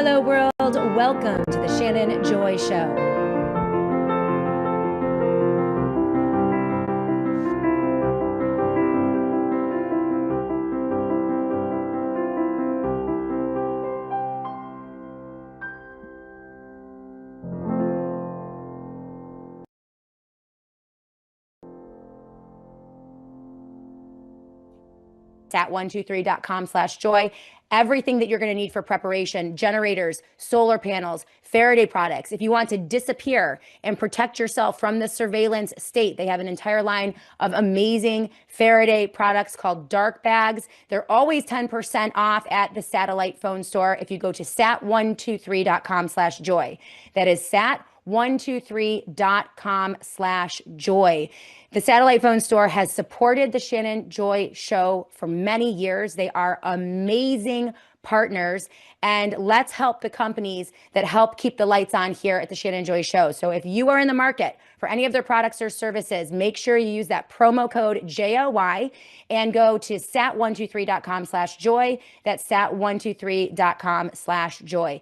Hello, world. Welcome to the Shannon Joy Show. At 123.com/joy. Everything that you're going to need for preparation: generators, solar panels, Faraday products. If you want to disappear and protect yourself from the surveillance state, they have an entire line of amazing Faraday products called dark bags. They're always 10% off at the satellite phone store if you go to sat123.com/joy. That is sat123.com/joy. The satellite phone store has supported the Shannon Joy Show for many years. They are amazing partners, and let's help the companies that help keep the lights on here at the Shannon Joy Show. So if you are in the market for any of their products or services, make sure you use that promo code JOY and go to sat123.com/joy. That's sat123.com/joy.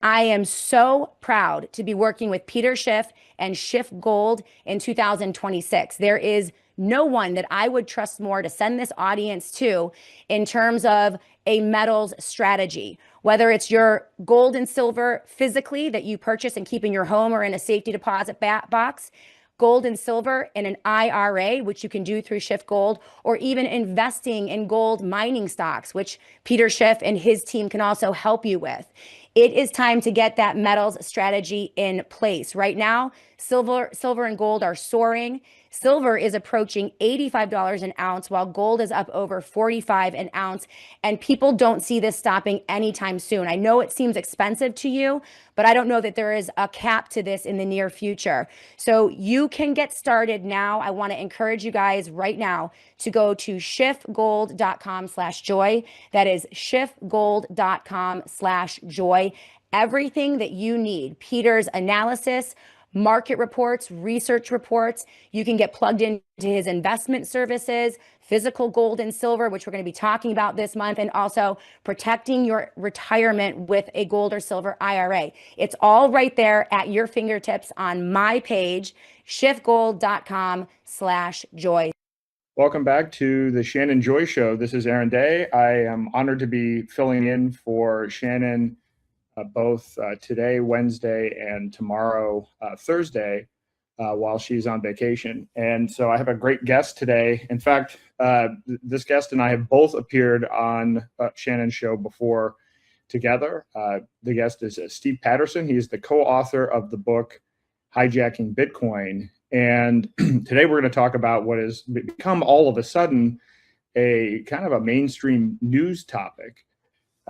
I am so proud to be working with Peter Schiff and Schiff Gold in 2026. There is no one that I would trust more to send this audience to in terms of a metals strategy, whether it's your gold and silver physically that you purchase and keep in your home or in a safety deposit box, gold and silver in an IRA, which you can do through Schiff Gold, or even investing in gold mining stocks, which Peter Schiff and his team can also help you with. It is time to get that metals strategy in place. Right now, silver and gold are soaring. Silver is approaching $85 an ounce, while gold is up over $45 an ounce. And people don't see this stopping anytime soon. I know it seems expensive to you, but I don't know that there is a cap to this in the near future. So you can get started now. I want to encourage you guys right now to go to schiffgold.com/joy. That is schiffgold.com/joy. Everything that you need, Peter's analysis, market reports, research reports. You can get plugged into his investment services, physical gold and silver, which we're going to be talking about this month, and also protecting your retirement with a gold or silver IRA. It's all right there at your fingertips on my page, schiffgold.com/joy. Welcome back to the Shannon Joy Show. This is Aaron Day. I am honored to be filling in for Shannon both today, Wednesday, and tomorrow, Thursday, while she's on vacation. And so I have a great guest today. In fact, this guest and I have both appeared on Shannon's show before together. The guest is Steve Patterson. He's the co-author of the book, Hijacking Bitcoin. And today we're going to talk about what has become all of a sudden a kind of a mainstream news topic.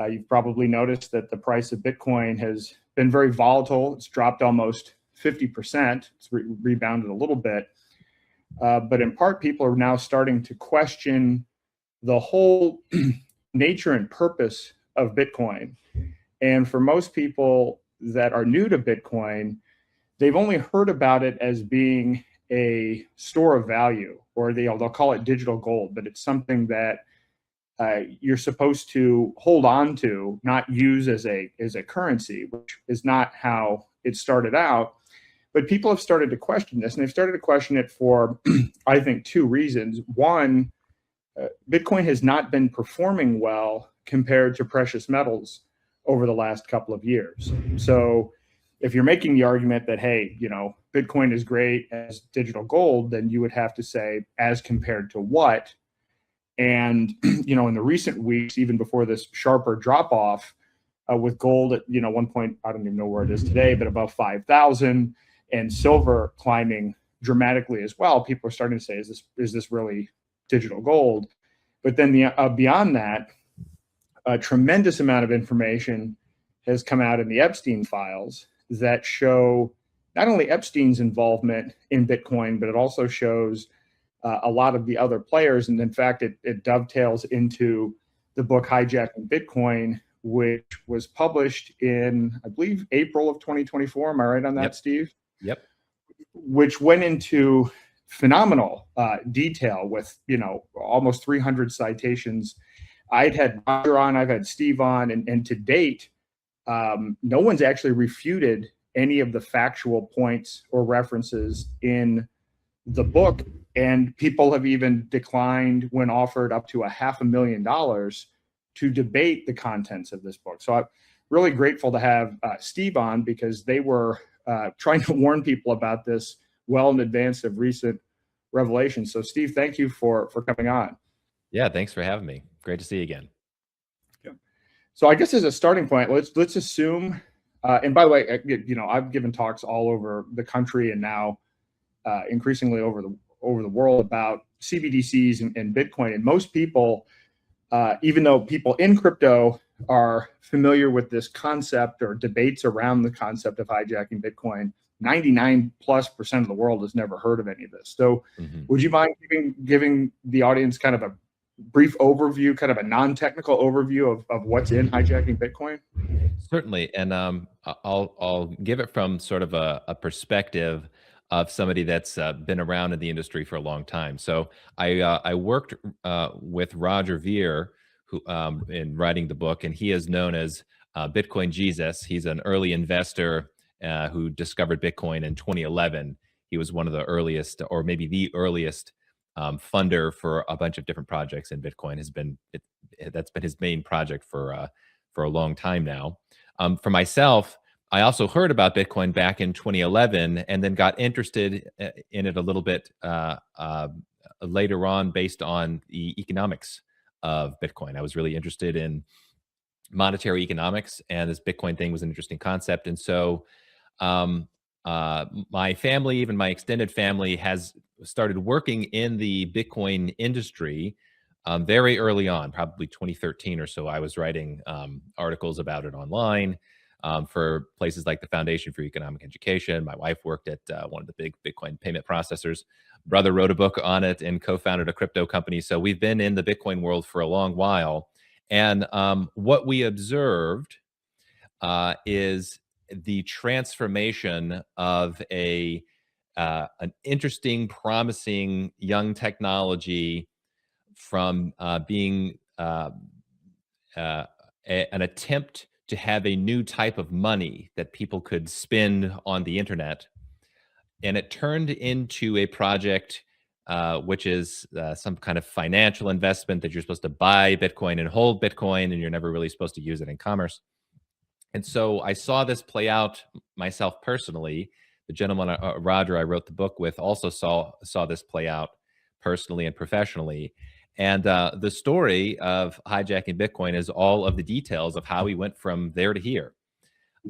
You've probably noticed that the price of Bitcoin has been very volatile. It's dropped almost 50%. It's rebounded a little bit. But in part, people are now starting to question the whole nature and purpose of Bitcoin. And for most people that are new to Bitcoin, they've only heard about it as being a store of value, or they'll call it digital gold, but it's something that you're supposed to hold on to, not use as a currency, which is not how it started out. But people have started to question this, and they've started to question it for, I think, two reasons. One, Bitcoin has not been performing well compared to precious metals over the last couple of years. So if you're making the argument that, hey, Bitcoin is great as digital gold, then you would have to say, as compared to what? And, in the recent weeks, even before this sharper drop off with gold at, one point, I don't even know where it is today, but above 5,000, and silver climbing dramatically as well, people are starting to say, is this really digital gold? But then beyond that, a tremendous amount of information has come out in the Epstein files that show not only Epstein's involvement in Bitcoin, but it also shows a lot of the other players. And in fact, it dovetails into the book Hijacking Bitcoin, which was published in, I believe, April of 2024. Am I right on that, Yep. Steve? Yep. Which went into phenomenal detail with, almost 300 citations. I'd had Roger on, I've had Steve on, and to date, no one's actually refuted any of the factual points or references in the book. And people have even declined when offered up to $500,000 to debate the contents of this book. So I'm really grateful to have Steve on, because they were trying to warn people about this well in advance of recent revelations. So Steve, thank you for coming on. Yeah, thanks for having me. Great to see you again. Yeah. So I guess as a starting point, let's assume, and by the way, I've given talks all over the country and now increasingly over the world about CBDCs and Bitcoin. And most people, even though people in crypto are familiar with this concept or debates around the concept of hijacking Bitcoin, 99+% of the world has never heard of any of this. So would you mind giving the audience kind of a brief overview, kind of a non-technical overview of what's in hijacking Bitcoin? Certainly. And I'll give it from sort of a perspective of somebody that's been around in the industry for a long time. So I worked with Roger Ver, who in writing the book, and he is known as Bitcoin Jesus. He's an early investor who discovered Bitcoin in 2011. He was one of the earliest, or maybe the earliest, funder for a bunch of different projects in Bitcoin. That's been his main project for a long time now. For myself, I also heard about Bitcoin back in 2011 and then got interested in it a little bit later on based on the economics of Bitcoin. I was really interested in monetary economics, and this Bitcoin thing was an interesting concept. And so my family, even my extended family, has started working in the Bitcoin industry very early on, probably 2013 or so. I was writing articles about it online for places like the Foundation for Economic Education. My wife worked at one of the big Bitcoin payment processors. Brother wrote a book on it and co-founded a crypto company. So we've been in the Bitcoin world for a long while. And what we observed is the transformation of an interesting, promising young technology from being an attempt to have a new type of money that people could spend on the internet. And it turned into a project which is some kind of financial investment that you're supposed to buy Bitcoin and hold Bitcoin, and you're never really supposed to use it in commerce. And so I saw this play out myself personally. The gentleman, Roger, I wrote the book with, also saw this play out personally and professionally. And the story of hijacking Bitcoin is all of the details of how we went from there to here.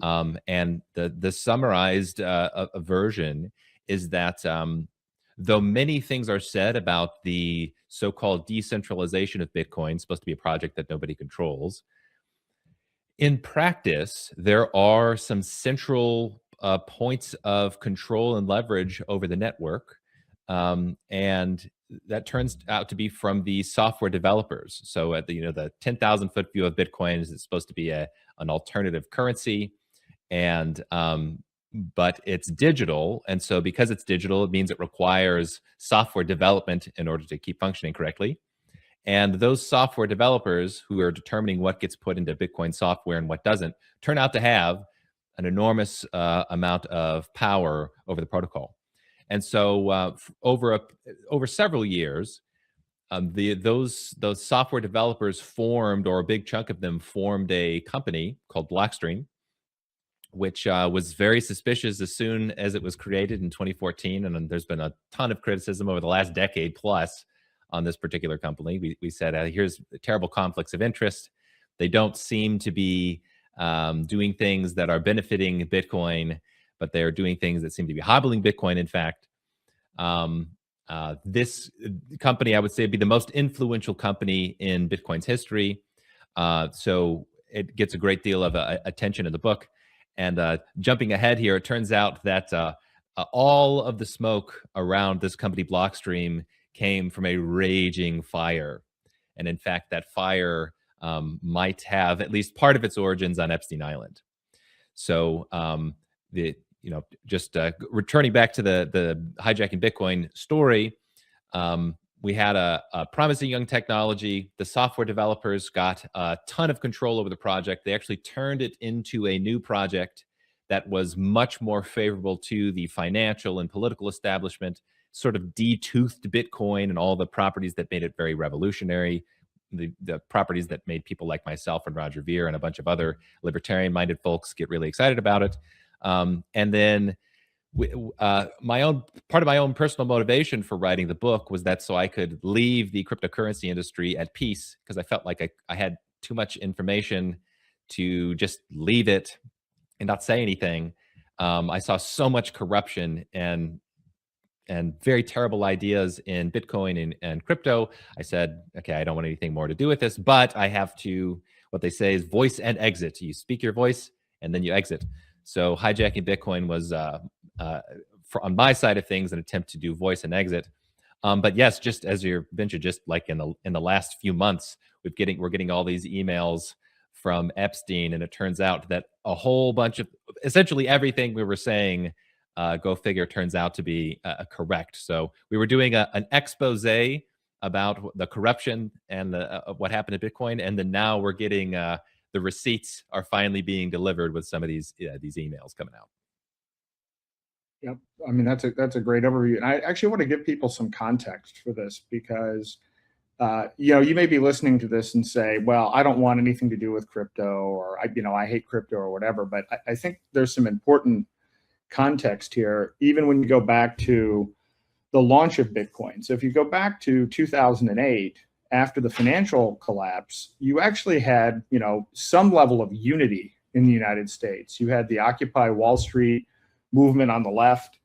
And the summarized version is that though many things are said about the so-called decentralization of Bitcoin, supposed to be a project that nobody controls, in practice, there are some central points of control and leverage over the network. And that turns out to be from the software developers. So at the 10,000-foot view of Bitcoin is it's supposed to be an alternative currency, and but it's digital. And so because it's digital, it means it requires software development in order to keep functioning correctly. And those software developers who are determining what gets put into Bitcoin software and what doesn't turn out to have an enormous amount of power over the protocol. And so over several years, those software developers formed, or a big chunk of them formed, a company called Blockstream, which was very suspicious as soon as it was created in 2014. And there's been a ton of criticism over the last decade plus on this particular company. We said, here's terrible conflicts of interest. They don't seem to be doing things that are benefiting Bitcoin, but they're doing things that seem to be hobbling Bitcoin. In fact, this company, I would say, would be the most influential company in Bitcoin's history. So it gets a great deal of attention in the book. And jumping ahead here, it turns out that all of the smoke around this company, Blockstream, came from a raging fire. And in fact, that fire might have at least part of its origins on Epstein Island. So just returning back to the hijacking Bitcoin story, we had a promising young technology. The software developers got a ton of control over the project. They actually turned it into a new project that was much more favorable to the financial and political establishment, sort of de-toothed Bitcoin and all the properties that made it very revolutionary, the properties that made people like myself and Roger Ver and a bunch of other libertarian-minded folks get really excited about it. And then my own part of my own personal motivation for writing the book was that so I could leave the cryptocurrency industry at peace, because I felt like I had too much information to just leave it and not say anything. I saw so much corruption and very terrible ideas in Bitcoin and crypto. I said, okay, I don't want anything more to do with this, but I have to, what they say is voice and exit. You speak your voice and then you exit. So hijacking Bitcoin was, on my side of things, an attempt to do voice and exit. But yes, just as you mentioned, just like in the last few months, we're getting all these emails from Epstein, and it turns out that a whole bunch of essentially everything we were saying, go figure, turns out to be correct. So we were doing an expose about the corruption and what happened to Bitcoin, and then now we're getting the receipts are finally being delivered with some of these emails coming out. Yep. I mean, that's a great overview. And I actually want to give people some context for this because, you may be listening to this and say, well, I don't want anything to do with crypto, or, I hate crypto or whatever. But I think there's some important context here, even when you go back to the launch of Bitcoin. So if you go back to 2008, after the financial collapse, you actually had, some level of unity in the United States. You had the Occupy Wall Street movement on the left,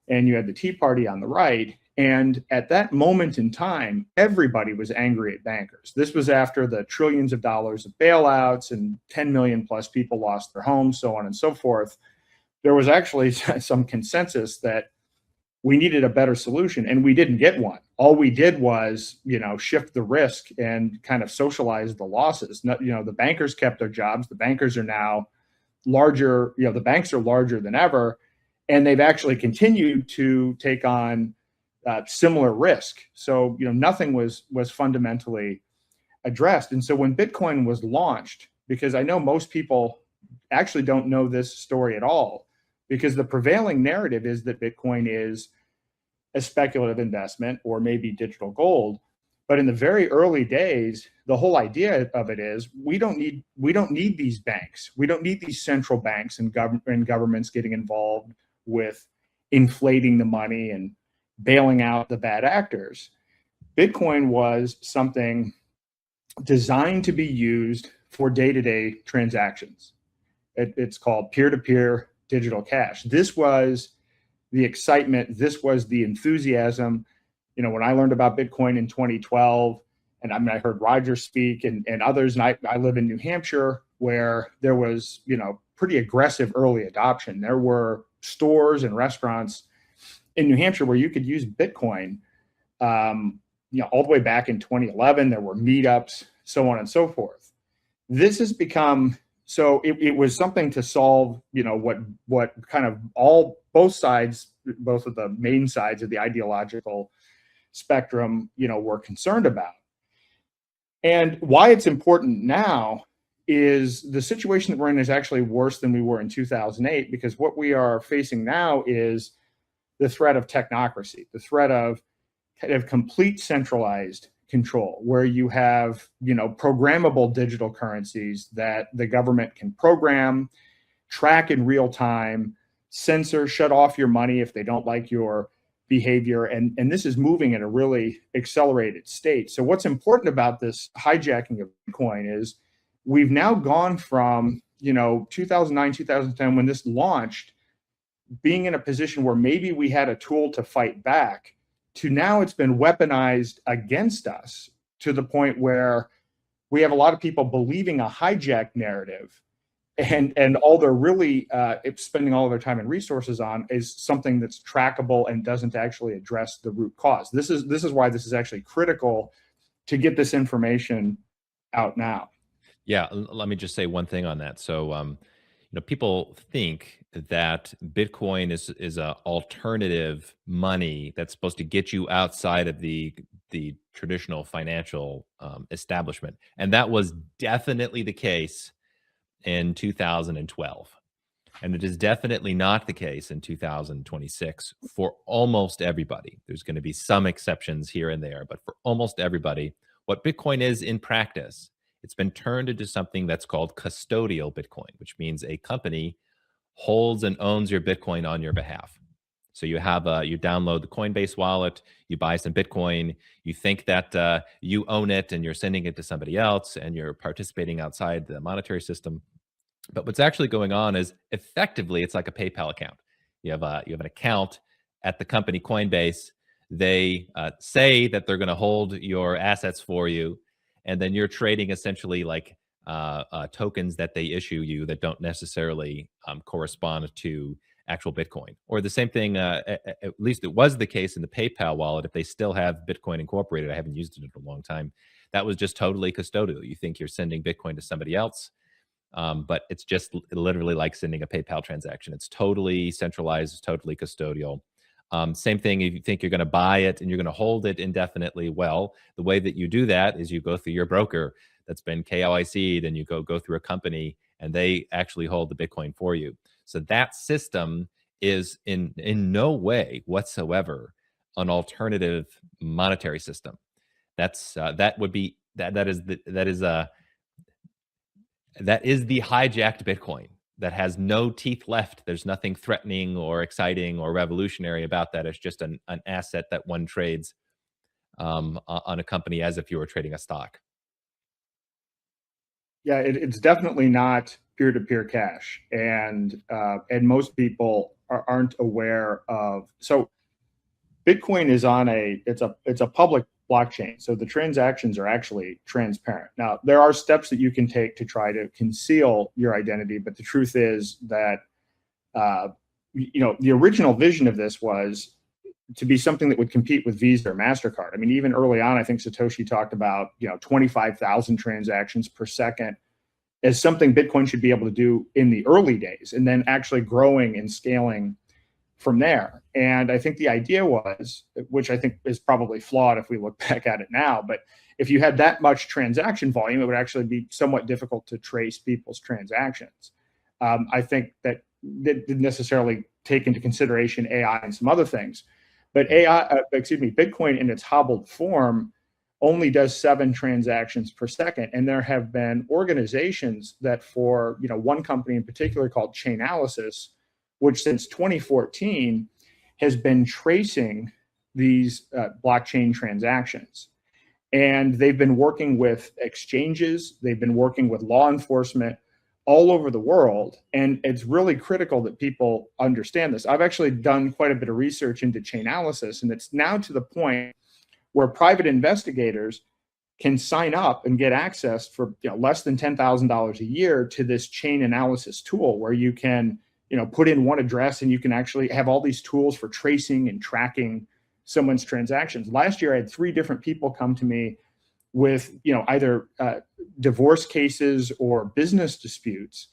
and you had the Tea Party on the right. And at that moment in time, everybody was angry at bankers. This was after the trillions of dollars of bailouts and 10 million plus people lost their homes, so on and so forth. There was actually some consensus that we needed a better solution, and we didn't get one. All we did was, shift the risk and kind of socialize the losses. The bankers kept their jobs. The bankers are now larger, the banks are larger than ever, and they've actually continued to take on similar risk. So, nothing was fundamentally addressed. And so when Bitcoin was launched, because I know most people actually don't know this story at all, because the prevailing narrative is that Bitcoin is a speculative investment or maybe digital gold. But in the very early days, the whole idea of it is we don't need these banks. We don't need these central banks and governments getting involved with inflating the money and bailing out the bad actors. Bitcoin was something designed to be used for day-to-day transactions. It's called peer-to-peer digital cash. This was the excitement. This was the enthusiasm. When I learned about Bitcoin in 2012, and I heard Roger speak and others, and I live in New Hampshire, where there was, pretty aggressive early adoption. There were stores and restaurants in New Hampshire where you could use Bitcoin, all the way back in 2011. There were meetups, so on and so forth. This has become, so it was something to solve, what kind of both sides, both of the main sides of the ideological spectrum, were concerned about. And why it's important now is the situation that we're in is actually worse than we were in 2008, because what we are facing now is the threat of technocracy, the threat of kind of complete centralized control, where you have, programmable digital currencies that the government can program, track in real time, censor, shut off your money if they don't like your behavior. And this is moving at a really accelerated state. So what's important about this hijacking of Bitcoin is we've now gone from, 2009, 2010, when this launched, being in a position where maybe we had a tool to fight back, to now it's been weaponized against us to the point where we have a lot of people believing a hijack narrative, and all they're really spending all of their time and resources on is something that's trackable and doesn't actually address the root cause. This is why this is actually critical to get this information out now. Yeah, let me just say one thing on that. So, people think that Bitcoin is a alternative money that's supposed to get you outside of the traditional financial establishment, and that was definitely the case in 2012. And it is definitely not the case in 2026 for almost everybody. There's going to be some exceptions here and there, but for almost everybody, what Bitcoin is in practice, it's been turned into something that's called custodial Bitcoin, which means a company holds and owns your Bitcoin on your behalf. So you have you download the Coinbase wallet, you buy some Bitcoin, you think that you own it and you're sending it to somebody else and you're participating outside the monetary system. But what's actually going on is effectively it's like a PayPal account. You have an account at the company Coinbase. They say that they're going to hold your assets for you, and then you're trading essentially like tokens that they issue you that don't necessarily correspond to actual Bitcoin. Or the same thing, at least it was the case in the PayPal wallet. If they still have Bitcoin incorporated, I haven't used it in a long time. That was just totally custodial. You think you're sending Bitcoin to somebody else. But it's just literally like sending a PayPal transaction. It's totally centralized, it's totally custodial. Same thing if you think you're going to buy it and you're going to hold it indefinitely. Well, the way that you do that is you go through your broker that's been KYC'd, and you go through a company, and they actually hold the Bitcoin for you. So that system is in no way whatsoever an alternative monetary system. That would be that is the hijacked Bitcoin that has no teeth left. There's nothing threatening or exciting or revolutionary about that. It's just an asset that one trades on a company as if you were trading a stock. Yeah, it's definitely not peer-to-peer cash, and most people aren't aware of. So Bitcoin is on it's a public blockchain, so the transactions are actually transparent. Now, there are steps that you can take to try to conceal your identity, but the truth is that the original vision of this was to be something that would compete with Visa or MasterCard. I mean, even early on, I think Satoshi talked about 25,000 transactions per second as something Bitcoin should be able to do in the early days, and then actually growing and scaling from there. And I think the idea was, which I think is probably flawed if we look back at it now, but if you had that much transaction volume, it would actually be somewhat difficult to trace people's transactions. I think that didn't necessarily take into consideration AI and some other things, but Bitcoin in its hobbled form only does 7 transactions per second. And there have been organizations that, for one company in particular called Chainalysis, which since 2014 has been tracing these blockchain transactions. And they've been working with exchanges, they've been working with law enforcement all over the world. And it's really critical that people understand this. I've actually done quite a bit of research into Chainalysis, and it's now to the point where private investigators can sign up and get access for less than $10,000 a year to this chain analysis tool, where you can put in one address and you can actually have all these tools for tracing and tracking someone's transactions. Last year, I had 3 different people come to me with either divorce cases or business disputes,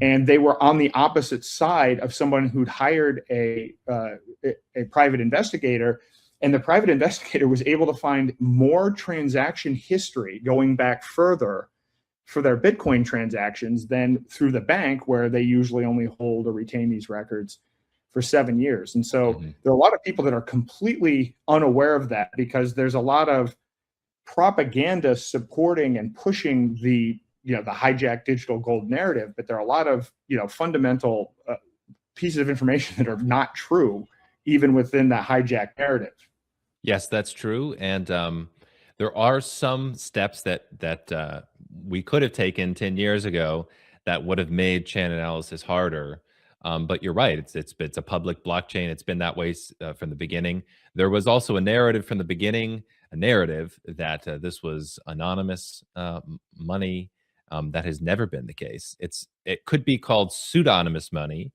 and they were on the opposite side of someone who'd hired a private investigator, and the private investigator was able to find more transaction history going back further for their Bitcoin transactions than through the bank, where they usually only hold or retain these records for 7 years. And so there are a lot of people that are completely unaware of that, because there's a lot of propaganda supporting and pushing the hijacked digital gold narrative, but there are a lot of fundamental pieces of information that are not true, even within that hijacked narrative. Yes, that's true. And there are some steps that we could have taken 10 years ago that would have made chain analysis harder. But you're right; it's a public blockchain. It's been that way from the beginning. There was also a narrative from the beginning, a narrative that this was anonymous money. That has never been the case. It could be called pseudonymous money.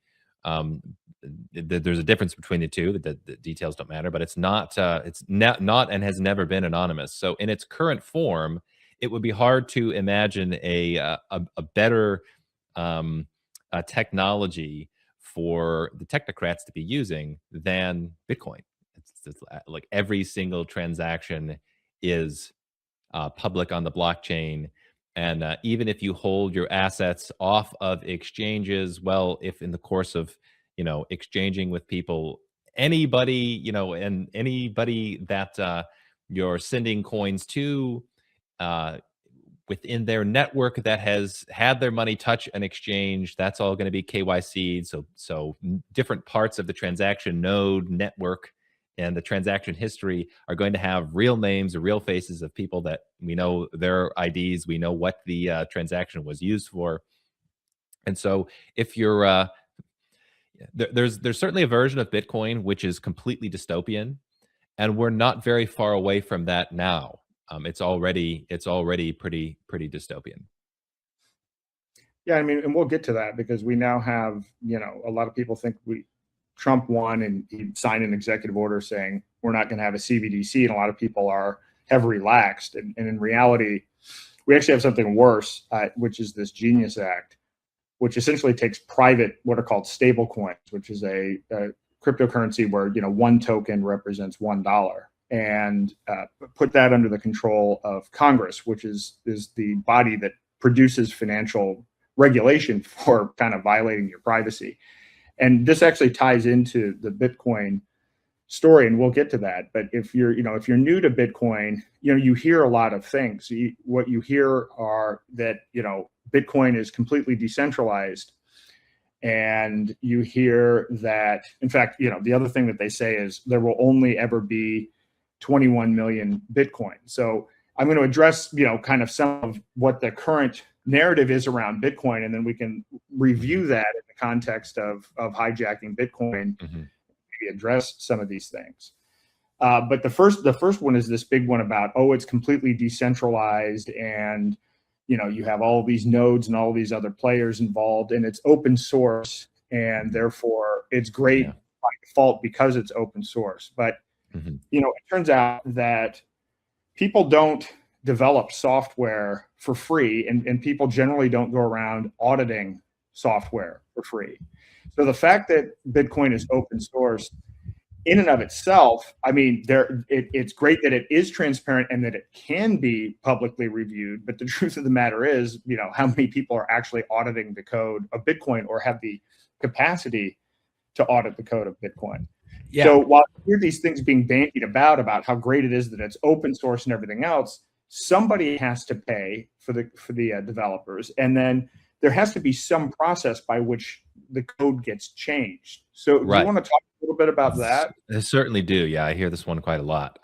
There's a difference between the two. The details don't matter, but it's not and has never been anonymous. So in its current form, it would be hard to imagine a better technology for the technocrats to be using than Bitcoin. It's like every single transaction is public on the blockchain. And even if you hold your assets off of exchanges, well, if in the course of, exchanging with people, anybody, and anybody that you're sending coins to, uh, within their network that has had their money touch an exchange, that's all going to be KYC'd. So different parts of the transaction node network and the transaction history are going to have real names or real faces of people that we know their IDs, we know what the transaction was used for. And so if you're there's certainly a version of Bitcoin which is completely dystopian, and we're not very far away from that now. It's already pretty dystopian. Yeah, I mean, and we'll get to that because we now have, a lot of people think Trump won and he signed an executive order saying we're not going to have a CBDC, and a lot of people have relaxed. And in reality, we actually have something worse, which is this Genius Act, which essentially takes private, what are called stable coins, which is a cryptocurrency where, one token represents $1, and put that under the control of Congress, which is the body that produces financial regulation for kind of violating your privacy. And this actually ties into the Bitcoin story, and we'll get to that. But if you're new to Bitcoin, you hear a lot of things. What you hear are that, Bitcoin is completely decentralized. And you hear that, in fact, the other thing that they say is there will only ever be 21 million Bitcoin. So I'm going to address, kind of some of what the current narrative is around Bitcoin, and then we can review that in the context of hijacking Bitcoin, maybe address some of these things. But the first one is this big one about, it's completely decentralized, and you have all these nodes and all these other players involved, and it's open source, and therefore it's great by default because it's open source. But it turns out that people don't develop software for free, and people generally don't go around auditing software for free. So the fact that Bitcoin is open source in and of itself, I mean, it's great that it is transparent and that it can be publicly reviewed. But the truth of the matter is, how many people are actually auditing the code of Bitcoin or have the capacity to audit the code of Bitcoin? Yeah. So while you hear these things being bandied about how great it is that it's open source and everything else, somebody has to pay for the developers, and then there has to be some process by which the code gets changed. So do you want to talk a little bit about that? I certainly do. Yeah, I hear this one quite a lot.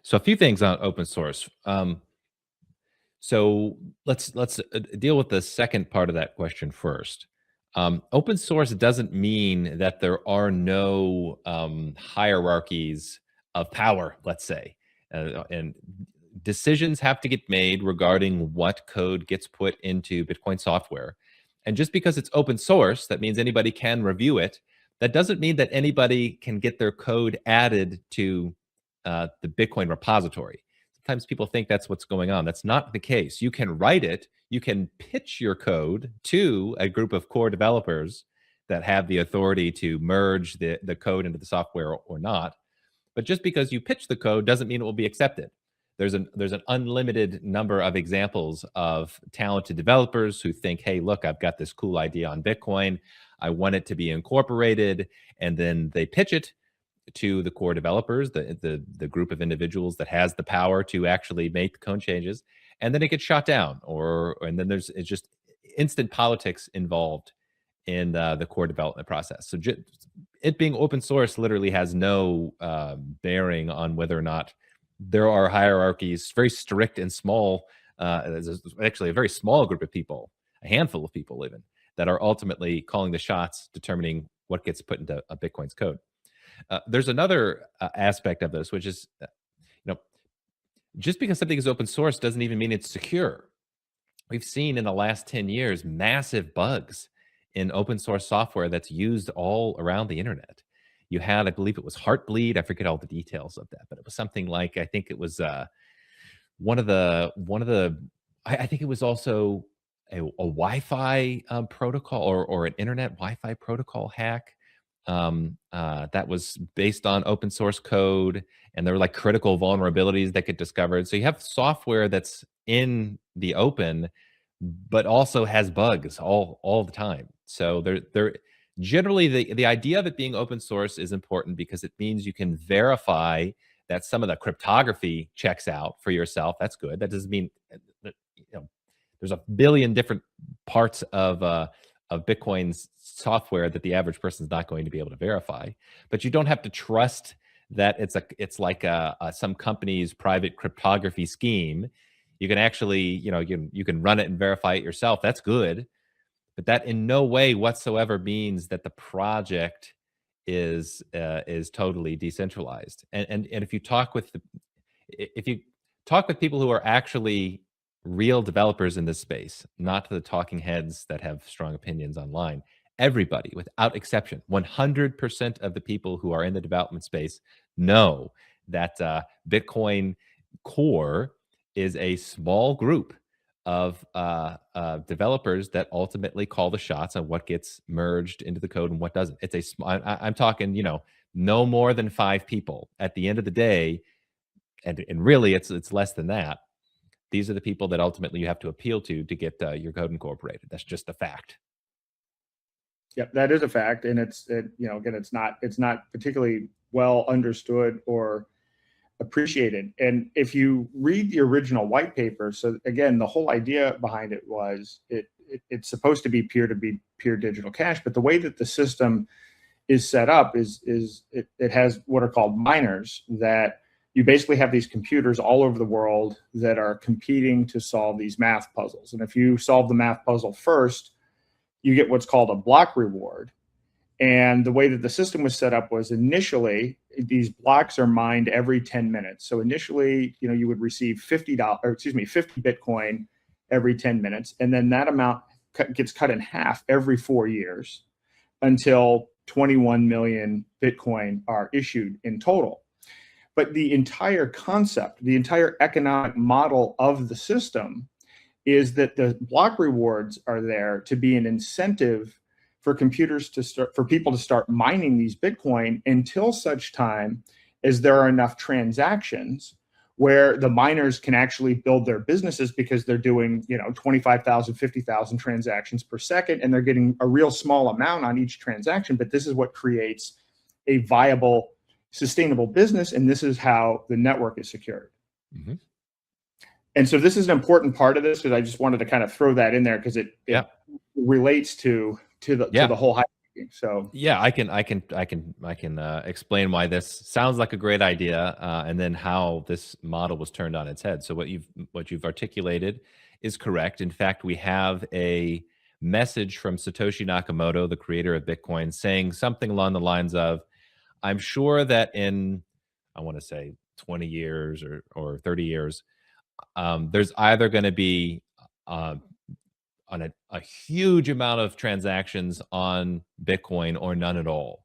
So a few things on open source. So let's deal with the second part of that question first. Open source doesn't mean that there are no hierarchies of power, let's say, and decisions have to get made regarding what code gets put into Bitcoin software. And just because it's open source, that means anybody can review it. That doesn't mean that anybody can get their code added to the Bitcoin repository. Sometimes people think that's what's going on. That's not the case. You can write it. You can pitch your code to a group of core developers that have the authority to merge the code into the software or not. But just because you pitch the code doesn't mean it will be accepted. There's an unlimited number of examples of talented developers who think, hey, look, I've got this cool idea on Bitcoin. I want it to be incorporated. And then they pitch it to the core developers, the group of individuals that has the power to actually make the code changes. And then it gets shot down, and then it's just instant politics involved in the core development process. So it being open source literally has no bearing on whether or not there are hierarchies, very strict and small. There's actually a very small group of people, a handful of people even, that are ultimately calling the shots, determining what gets put into a Bitcoin's code. There's another aspect of this, which is, just because something is open source doesn't even mean it's secure. We've seen in the last 10 years massive bugs in open source software that's used all around the internet. You had, I believe it was Heartbleed. I forget all the details of that, but it was something like, I think it was one of the. I think it was also Wi-Fi protocol or an internet Wi-Fi protocol hack that was based on open source code, and there were like critical vulnerabilities that get discovered. So you have software that's in the open, but also has bugs all the time. So they're generally the idea of it being open source is important because it means you can verify that some of the cryptography checks out for yourself. That's good. That doesn't mean there's a billion different parts of Bitcoin's software that the average person is not going to be able to verify. But you don't have to trust that it's like some company's private cryptography scheme. You can actually, you can run it and verify it yourself. That's good, but that in no way whatsoever means that the project is totally decentralized. And if you talk with people who are actually real developers in this space, not the talking heads that have strong opinions online, everybody, without exception, 100% of the people who are in the development space know that Bitcoin Core is a small group of developers that ultimately call the shots on what gets merged into the code and what doesn't. I'm talking, no more than 5 people at the end of the day, and really it's less than that. These are the people that ultimately you have to appeal to get your code incorporated. That's just a fact. Yep, that is a fact, and again, it's not particularly well understood or appreciated. And if you read the original white paper, so again, the whole idea behind it was it's supposed to be peer-to-peer digital cash, but the way that the system is set up is it has what are called miners, that you basically have these computers all over the world that are competing to solve these math puzzles. And if you solve the math puzzle first, you get what's called a block reward. And the way that the system was set up was initially these blocks are mined every 10 minutes. So initially, you would receive $50 Bitcoin every 10 minutes. And then that amount gets cut in half every 4 years until 21 million Bitcoin are issued in total. But the entire concept, the entire economic model of the system is that the block rewards are there to be an incentive for people to start mining these Bitcoin until such time as there are enough transactions where the miners can actually build their businesses, because they're doing 25,000, 50,000 transactions per second, and they're getting a real small amount on each transaction. But this is what creates a viable, sustainable business, and this is how the network is secured. Mm-hmm. And so this is an important part of this, because I just wanted to kind of throw that in there, because it relates to the whole hijacking. So yeah, I can explain why this sounds like a great idea, and then how this model was turned on its head. So what you've articulated is correct. In fact, we have a message from Satoshi Nakamoto, the creator of Bitcoin, saying something along the lines of, I'm sure that in, I want to say 20 years or 30 years, there's either going to be on a huge amount of transactions on Bitcoin or none at all.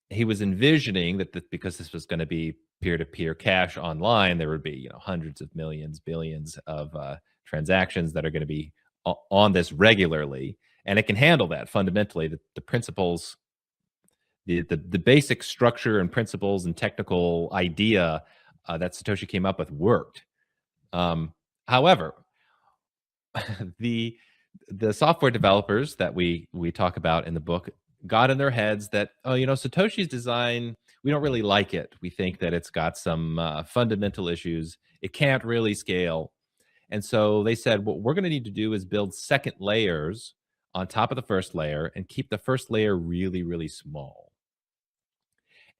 He was envisioning that because this was going to be peer-to-peer cash online, there would be hundreds of millions, billions of transactions that are going to be on this regularly, and it can handle that fundamentally. The principles, the basic structure and principles and technical idea that Satoshi came up with worked. However, the software developers that we talk about in the book got in their heads that, Satoshi's design, we don't really like it. We think that it's got some fundamental issues. It can't really scale. And so they said, what we're going to need to do is build second layers on top of the first layer and keep the first layer really, really small.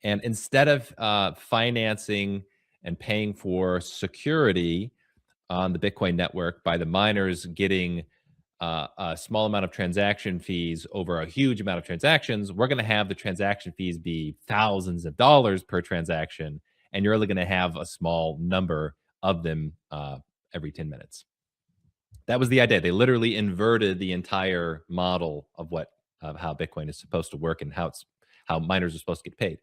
And instead of financing and paying for security on the Bitcoin network by the miners getting a small amount of transaction fees over a huge amount of transactions, we're going to have the transaction fees be thousands of dollars per transaction, and you're only going to have a small number of them every 10 minutes. That was the idea. They literally inverted the entire model of how Bitcoin is supposed to work and how miners are supposed to get paid.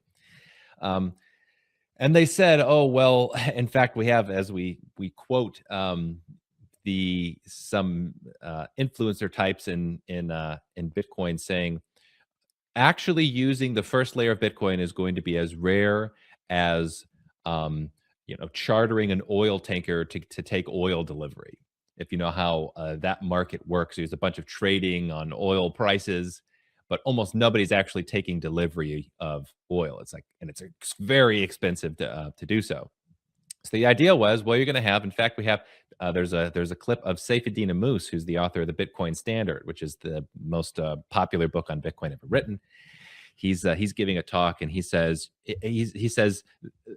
And they said, oh, well, in fact, we have, as we quote some influencer types in Bitcoin saying actually using the first layer of Bitcoin is going to be as rare as chartering an oil tanker to take oil delivery. If you know how that market works, there's a bunch of trading on oil prices, but almost nobody's actually taking delivery of oil. It's very expensive to do so. So the idea was, well, you're going to have, in fact, we have, there's a clip of Saifedean Ammous, who's the author of the Bitcoin Standard, which is the most popular book on Bitcoin ever written. He's giving a talk, and he says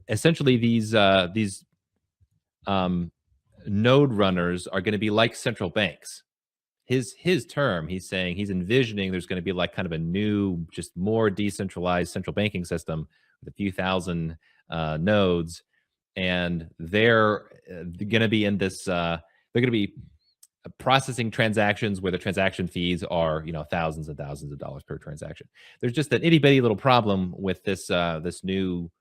essentially these node runners are going to be like central banks. His term, he's saying he's envisioning there's going to be like kind of a new, just more decentralized central banking system with a few thousand nodes, and they're going to be in this. They're going to be processing transactions where the transaction fees are thousands and thousands of dollars per transaction. There's just an itty bitty little problem with this this new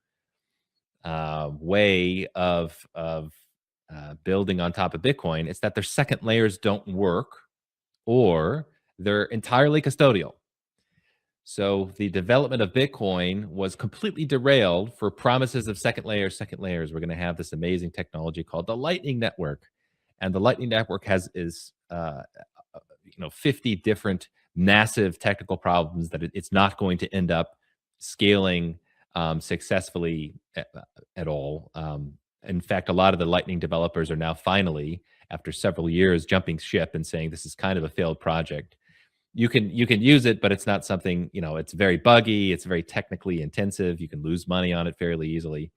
way of building on top of Bitcoin. It's that their second layers don't work, or they're entirely custodial. So the development of Bitcoin was completely derailed for promises of second layers. We're going to have this amazing technology called the Lightning Network, and the Lightning Network is 50 different massive technical problems that it's not going to end up scaling successfully at all. In fact, a lot of the Lightning developers are now finally, after several years, jumping ship and saying this is kind of a failed project. You can use it, but it's not something, it's very buggy. It's very technically intensive. You can lose money on it fairly easily.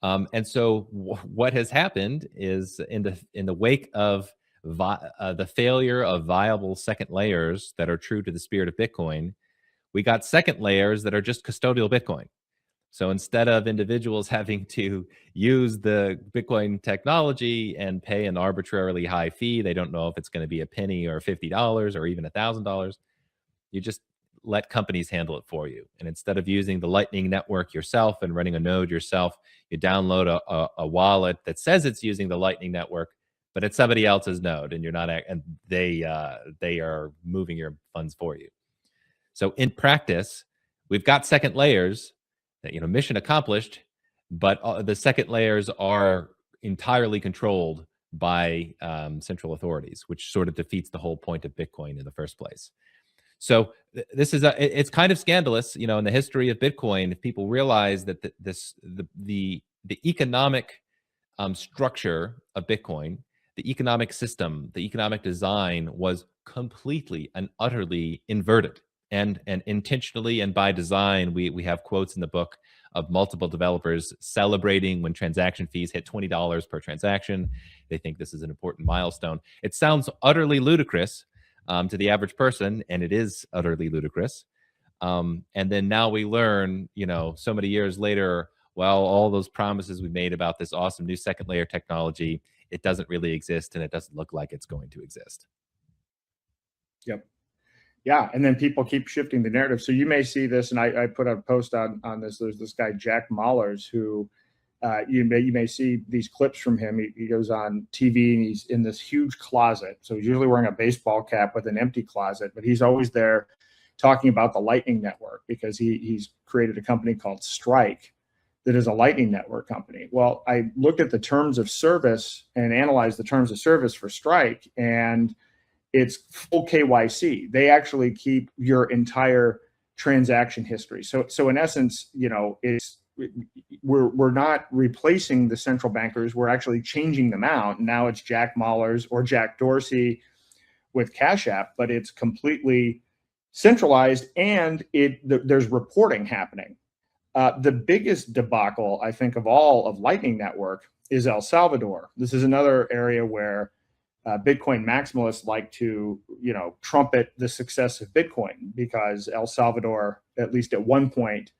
And so what has happened is in the wake of the failure of viable second layers that are true to the spirit of Bitcoin, we got second layers that are just custodial Bitcoin. So instead of individuals having to use the Bitcoin technology and pay an arbitrarily high fee, they don't know if it's going to be a penny or $50 or even $1,000. You just let companies handle it for you. And instead of using the Lightning Network yourself and running a node yourself, you download a wallet that says it's using the Lightning Network, but it's somebody else's node, and they are moving your funds for you. So in practice, we've got second layers that, mission accomplished, but the second layers are entirely controlled by central authorities, which sort of defeats the whole point of Bitcoin in the first place. So this is it's kind of scandalous, in the history of Bitcoin, if people realize that the economic structure of Bitcoin, the economic system, the economic design was completely and utterly inverted. And intentionally and by design, we have quotes in the book of multiple developers celebrating when transaction fees hit $20 per transaction. They think this is an important milestone. It sounds utterly ludicrous to the average person, and it is utterly ludicrous. And then now we learn, so many years later, well, all those promises we made about this awesome new second layer technology, it doesn't really exist, and it doesn't look like it's going to exist. Yep. Yeah, and then people keep shifting the narrative. So you may see this, and I put a post on this. There's this guy, Jack Mallers, who you may see these clips from him. He goes on TV, and he's in this huge closet. So he's usually wearing a baseball cap with an empty closet, but he's always there talking about the Lightning Network because he's created a company called Strike that is a Lightning Network company. Well, I looked at the terms of service and analyzed the terms of service for Strike, and it's full KYC. They actually keep your entire transaction history. So in essence, we're not replacing the central bankers. We're actually changing them out. Now it's Jack Mallers or Jack Dorsey with Cash App, but it's completely centralized, and there's reporting happening. The biggest debacle, I think, of all of Lightning Network is El Salvador. This is another area where Bitcoin maximalists like to, trumpet the success of Bitcoin, because El Salvador, at least at one point,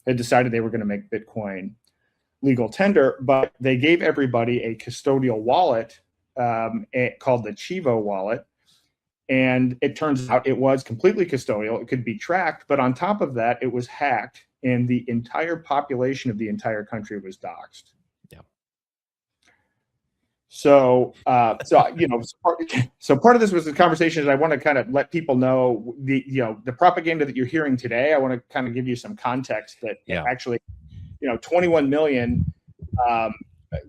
had decided they were going to make Bitcoin legal tender, but they gave everybody a custodial wallet called the Chivo wallet. And it turns out it was completely custodial. It could be tracked, but on top of that, it was hacked, and the entire population of the entire country was doxxed. So, so part of this was the conversation is I want to kind of let people know the propaganda that you're hearing today. I want to kind of give you some context that actually, 21 million.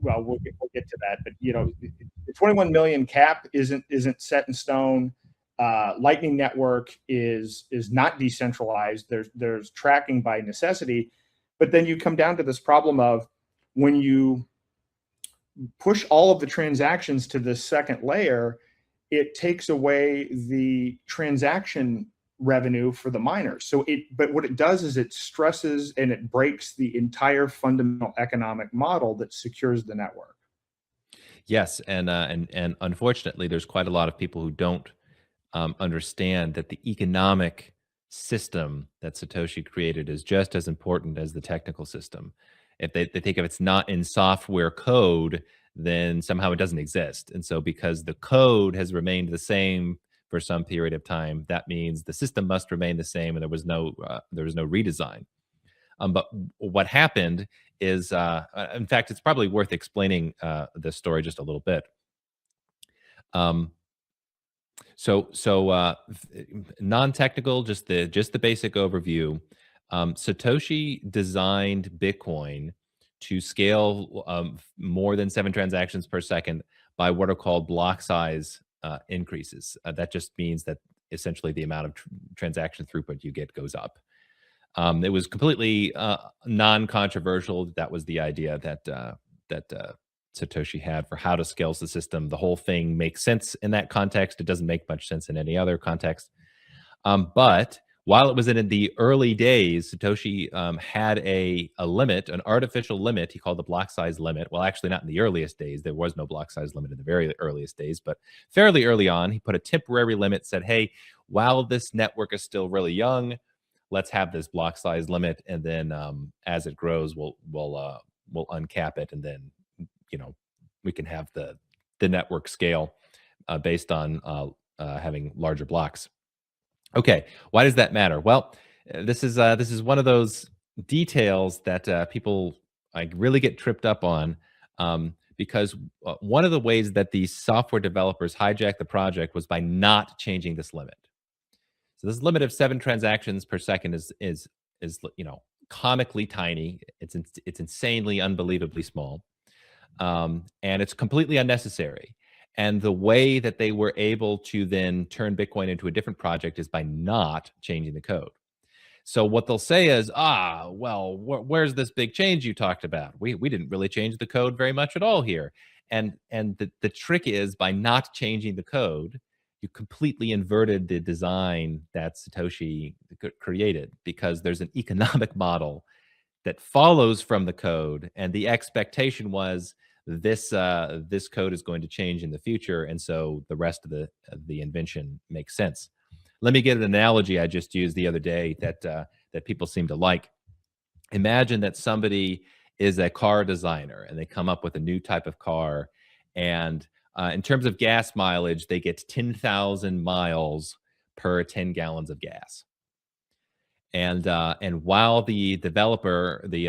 Well, we'll get to that, but the 21 million cap isn't set in stone. Lightning Network is not decentralized. There's tracking by necessity, but then you come down to this problem of when you push all of the transactions to this second layer, it takes away the transaction revenue for the miners. But what it does is it stresses and it breaks the entire fundamental economic model that secures the network. Yes, and unfortunately, there's quite a lot of people who don't understand that the economic system that Satoshi created is just as important as the technical system. If they think if it's not in software code, then somehow it doesn't exist. And so because the code has remained the same for some period of time, that means the system must remain the same, and there was no redesign. But what happened is, in fact, it's probably worth explaining this story just a little bit. Non-technical, just the basic overview. Satoshi designed Bitcoin to scale more than 7 transactions per second by what are called block size increases. That just means that essentially the amount of transaction throughput you get goes up. It was completely non-controversial. That was the idea that Satoshi had for how to scale the system. The whole thing makes sense in that context. It doesn't make much sense in any other context. But while it was in the early days, Satoshi had a limit, an artificial limit. He called the block size limit. Well, actually, not in the earliest days. There was no block size limit in the very earliest days, but fairly early on, he put a temporary limit. Said, "Hey, while this network is still really young, let's have this block size limit, and then as it grows, we'll uncap it, and then we can have the network scale based on having larger blocks." Okay, why does that matter? Well, this is one of those details that people really get tripped up on, because one of the ways that the software developers hijacked the project was by not changing this limit. So this limit of 7 transactions per second is comically tiny. It's insanely, unbelievably small, and it's completely unnecessary. And the way that they were able to then turn Bitcoin into a different project is by not changing the code. So what they'll say is, well, where's this big change you talked about? We didn't really change the code very much at all here. And the trick is, by not changing the code, you completely inverted the design that Satoshi created, because there's an economic model that follows from the code, and the expectation was this code is going to change in the future, and so the rest of the invention makes sense. Let me get an analogy I just used the other day that people seem to like. Imagine that somebody is a car designer and they come up with a new type of car, and in terms of gas mileage, they get 10,000 miles per 10 gallons of gas. And while the developer, the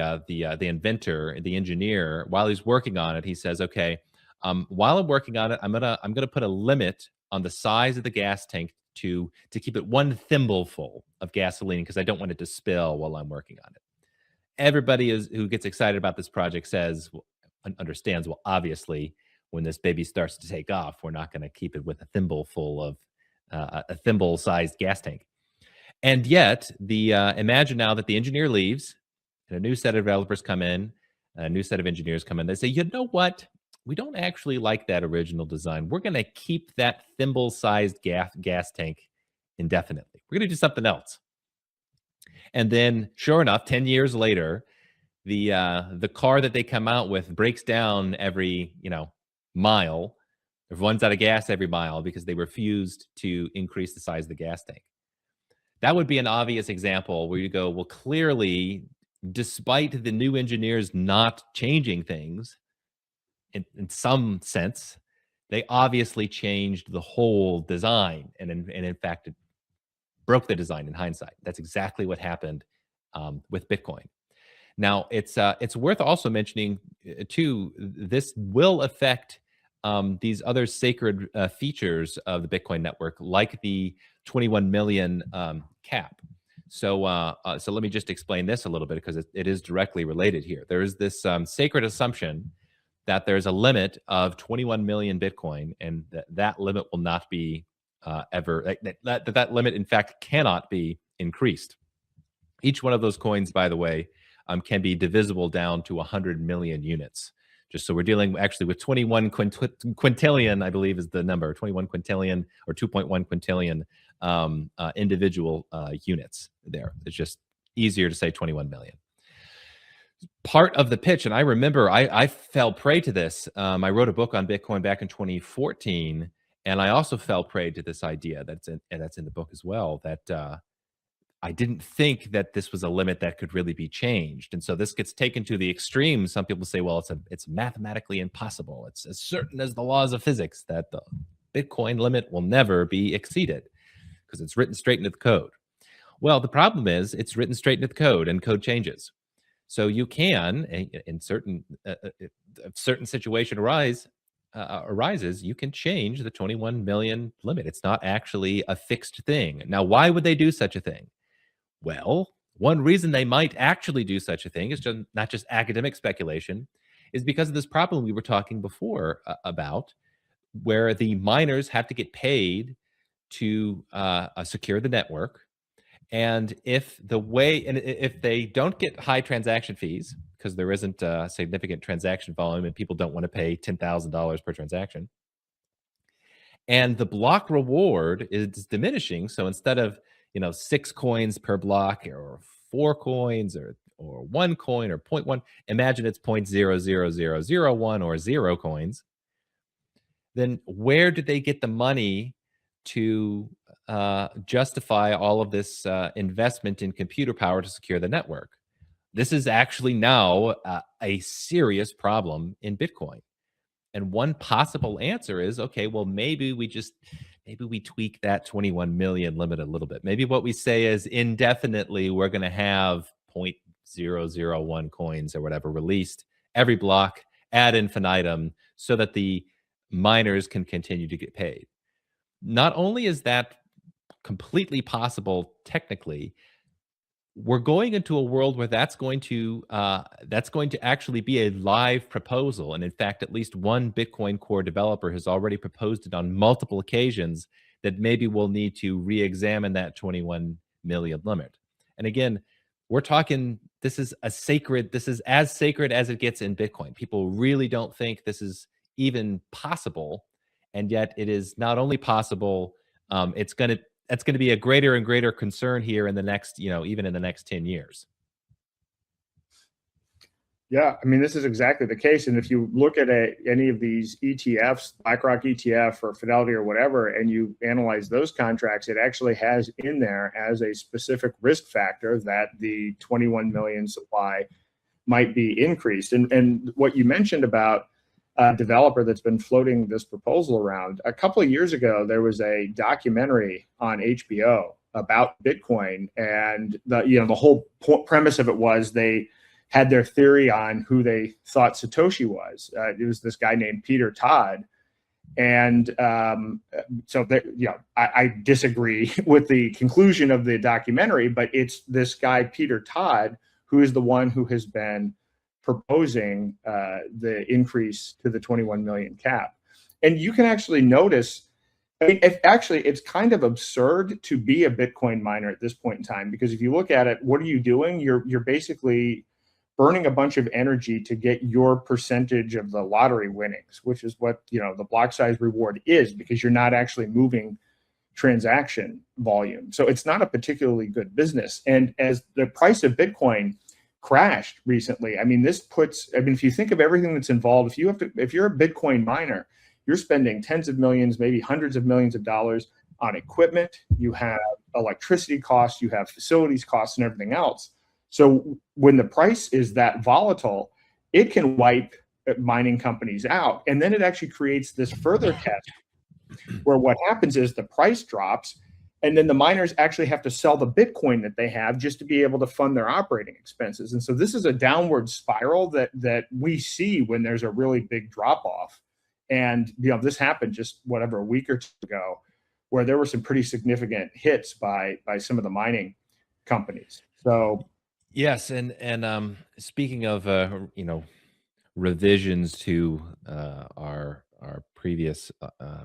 inventor, the engineer, while he's working on it, he says, "Okay, while I'm working on it, I'm gonna put a limit on the size of the gas tank to keep it 1 thimbleful of gasoline, because I don't want it to spill while I'm working on it." Everybody who gets excited about this project understands, well, obviously, when this baby starts to take off, we're not going to keep it with a thimbleful of a thimble-sized gas tank. And yet, imagine now that the engineer leaves, and a new set of developers come in, a new set of engineers come in. They say, "You know what? We don't actually like that original design. We're going to keep that thimble-sized gas tank indefinitely. We're going to do something else." And then, sure enough, 10 years later, the car that they come out with breaks down every mile. It runs out of gas every mile because they refused to increase the size of the gas tank. That would be an obvious example where you go, well, clearly, despite the new engineers not changing things in some sense, they obviously changed the whole design. And in fact, it broke the design in hindsight. That's exactly what happened with Bitcoin. Now, it's worth also mentioning, too, this will affect these other sacred features of the Bitcoin network, like the 21 million cap. So so let me just explain this a little bit, because it is directly related here. There is this sacred assumption that there's a limit of 21 million Bitcoin, and that limit will not be ever, that limit, in fact, cannot be increased. Each one of those coins, by the way, can be divisible down to 100 million units. Just so we're dealing actually with 21 quintillion, I believe is the number, 21 quintillion or 2.1 quintillion individual units there. It's just easier to say 21 million. Part of the pitch, and I remember I fell prey to this. I wrote a book on Bitcoin back in 2014, and I also fell prey to this idea that's in the book as well, that I didn't think that this was a limit that could really be changed. And so this gets taken to the extreme. Some people say, well, it's mathematically impossible. It's as certain as the laws of physics that the Bitcoin limit will never be exceeded because it's written straight into the code. Well, the problem is it's written straight into the code, and code changes. So you can, in certain situation arises, you can change the 21 million limit. It's not actually a fixed thing. Now, why would they do such a thing? Well, one reason they might actually do such a thing is just not just academic speculation, is because of this problem we were talking before about, where the miners have to get paid to secure the network. And if they don't get high transaction fees, because there isn't a significant transaction volume and people don't want to pay $10,000 per transaction, and the block reward is diminishing, so instead of 6 coins per block, or 4 coins, or 1 coin, or 0.1, imagine it's 0.00001 or 0 coins. Then where did they get the money to justify all of this investment in computer power to secure the network? This is actually now a serious problem in Bitcoin. And one possible answer is, okay, well, maybe we tweak that 21 million limit a little bit. Maybe what we say is indefinitely we're going to have 0.001 coins or whatever released every block ad infinitum, so that the miners can continue to get paid. Not only is that completely possible technically, we're going into a world where that's going to actually be a live proposal. And in fact, at least one Bitcoin Core developer has already proposed it on multiple occasions, that maybe we'll need to re-examine that 21 million limit. And again, we're talking, this is as sacred as it gets in Bitcoin. People really don't think this is even possible. And yet it is not only possible, that's going to be a greater and greater concern here in the next, even in the next 10 years. Yeah, I mean, this is exactly the case. And if you look at any of these ETFs, BlackRock ETF or Fidelity or whatever, and you analyze those contracts, it actually has in there as a specific risk factor that the 21 million supply might be increased. And what you mentioned about a developer that's been floating this proposal around, a couple of years ago, there was a documentary on HBO about Bitcoin, and the whole premise of it was they had their theory on who they thought Satoshi was. It was this guy named Peter Todd. And so I disagree with the conclusion of the documentary, but it's this guy, Peter Todd, who is the one who has been proposing the increase to the 21 million cap. And you can actually notice, I mean, it's kind of absurd to be a Bitcoin miner at this point in time, because if you look at it, what are you doing? You're basically burning a bunch of energy to get your percentage of the lottery winnings, which is what the block size reward is, because you're not actually moving transaction volume. So it's not a particularly good business. And as the price of Bitcoin crashed recently, I mean, if you think of everything that's involved, if you're a Bitcoin miner, you're spending tens of millions, maybe hundreds of millions of dollars on equipment. You have electricity costs, you have facilities costs, and everything else. So when the price is that volatile, it can wipe mining companies out. And then it actually creates this further test where what happens is the price drops, and then the miners actually have to sell the Bitcoin that they have just to be able to fund their operating expenses. And so this is a downward spiral that we see when there's a really big drop off And this happened just a week or two ago, where there were some pretty significant hits by some of the mining companies. So yes, and speaking of revisions to our previous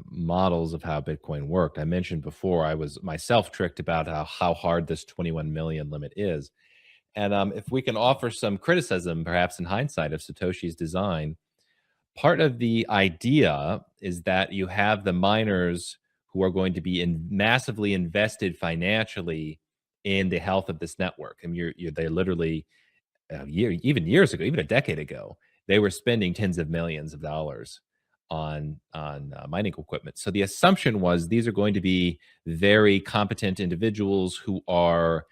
models of how Bitcoin worked, I mentioned before I was myself tricked about how hard this 21 million limit is. And if we can offer some criticism, perhaps in hindsight, of Satoshi's design, part of the idea is that you have the miners who are going to be massively invested financially in the health of this network. I mean, they literally, even years ago, even a decade ago, they were spending tens of millions of dollars on mining equipment. So the assumption was these are going to be very competent individuals who are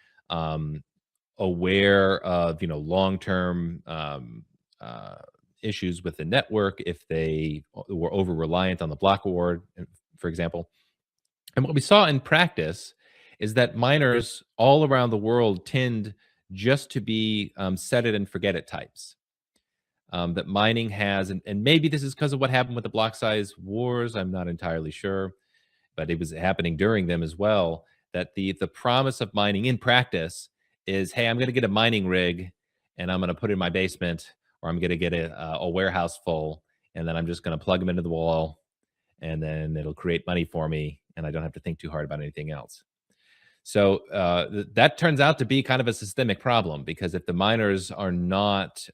aware of long-term issues with the network if they were over reliant on the block reward, for example. And what we saw in practice is that miners all around the world tend just to be set it and forget it types. That mining has, and maybe this is because of what happened with the block size wars, I'm not entirely sure, but it was happening during them as well, that the promise of mining in practice is, hey, I'm going to get a mining rig and I'm going to put it in my basement, or I'm going to get a warehouse full, and then I'm just going to plug them into the wall, and then it'll create money for me, and I don't have to think too hard about anything else. So that turns out to be kind of a systemic problem, because if the miners are not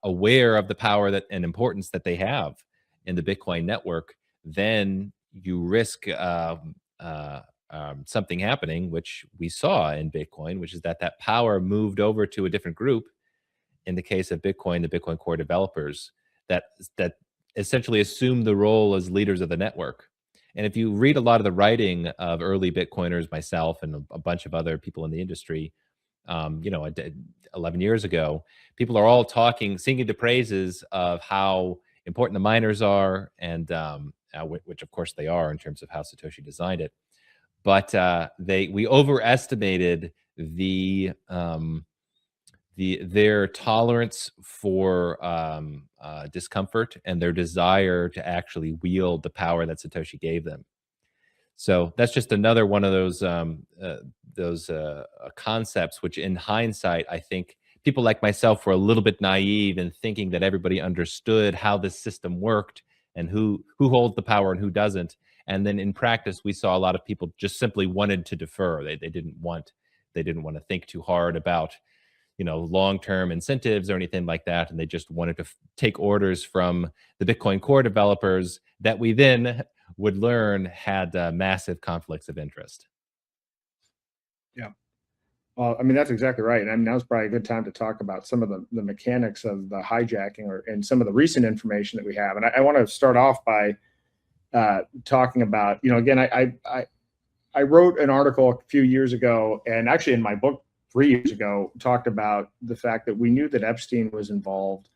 aware of the power and importance that they have in the Bitcoin network, then you risk something happening, which we saw in Bitcoin, which is that power moved over to a different group. In the case of Bitcoin, the Bitcoin core developers that essentially assumed the role as leaders of the network. And if you read a lot of the writing of early Bitcoiners, myself and a bunch of other people in the industry, 11 years ago, people are all singing the praises of how important the miners are, and which of course they are in terms of how Satoshi designed it. But we overestimated their tolerance for discomfort and their desire to actually wield the power that Satoshi gave them. So that's just another one of those concepts, which in hindsight, I think people like myself were a little bit naive in thinking that everybody understood how this system worked and who holds the power and who doesn't. And then in practice, we saw a lot of people just simply wanted to defer. They didn't want to think too hard about long-term incentives or anything like that, and they just wanted to take orders from the Bitcoin core developers that we then would learn had massive conflicts of interest. Yeah. Well, I mean, that's exactly right. And I mean, now's probably a good time to talk about some of the mechanics of the hijacking and some of the recent information that we have. And I want to start off by talking about, again, I wrote an article a few years ago, and actually in my book 3 years ago, talked about the fact that we knew that Epstein was involved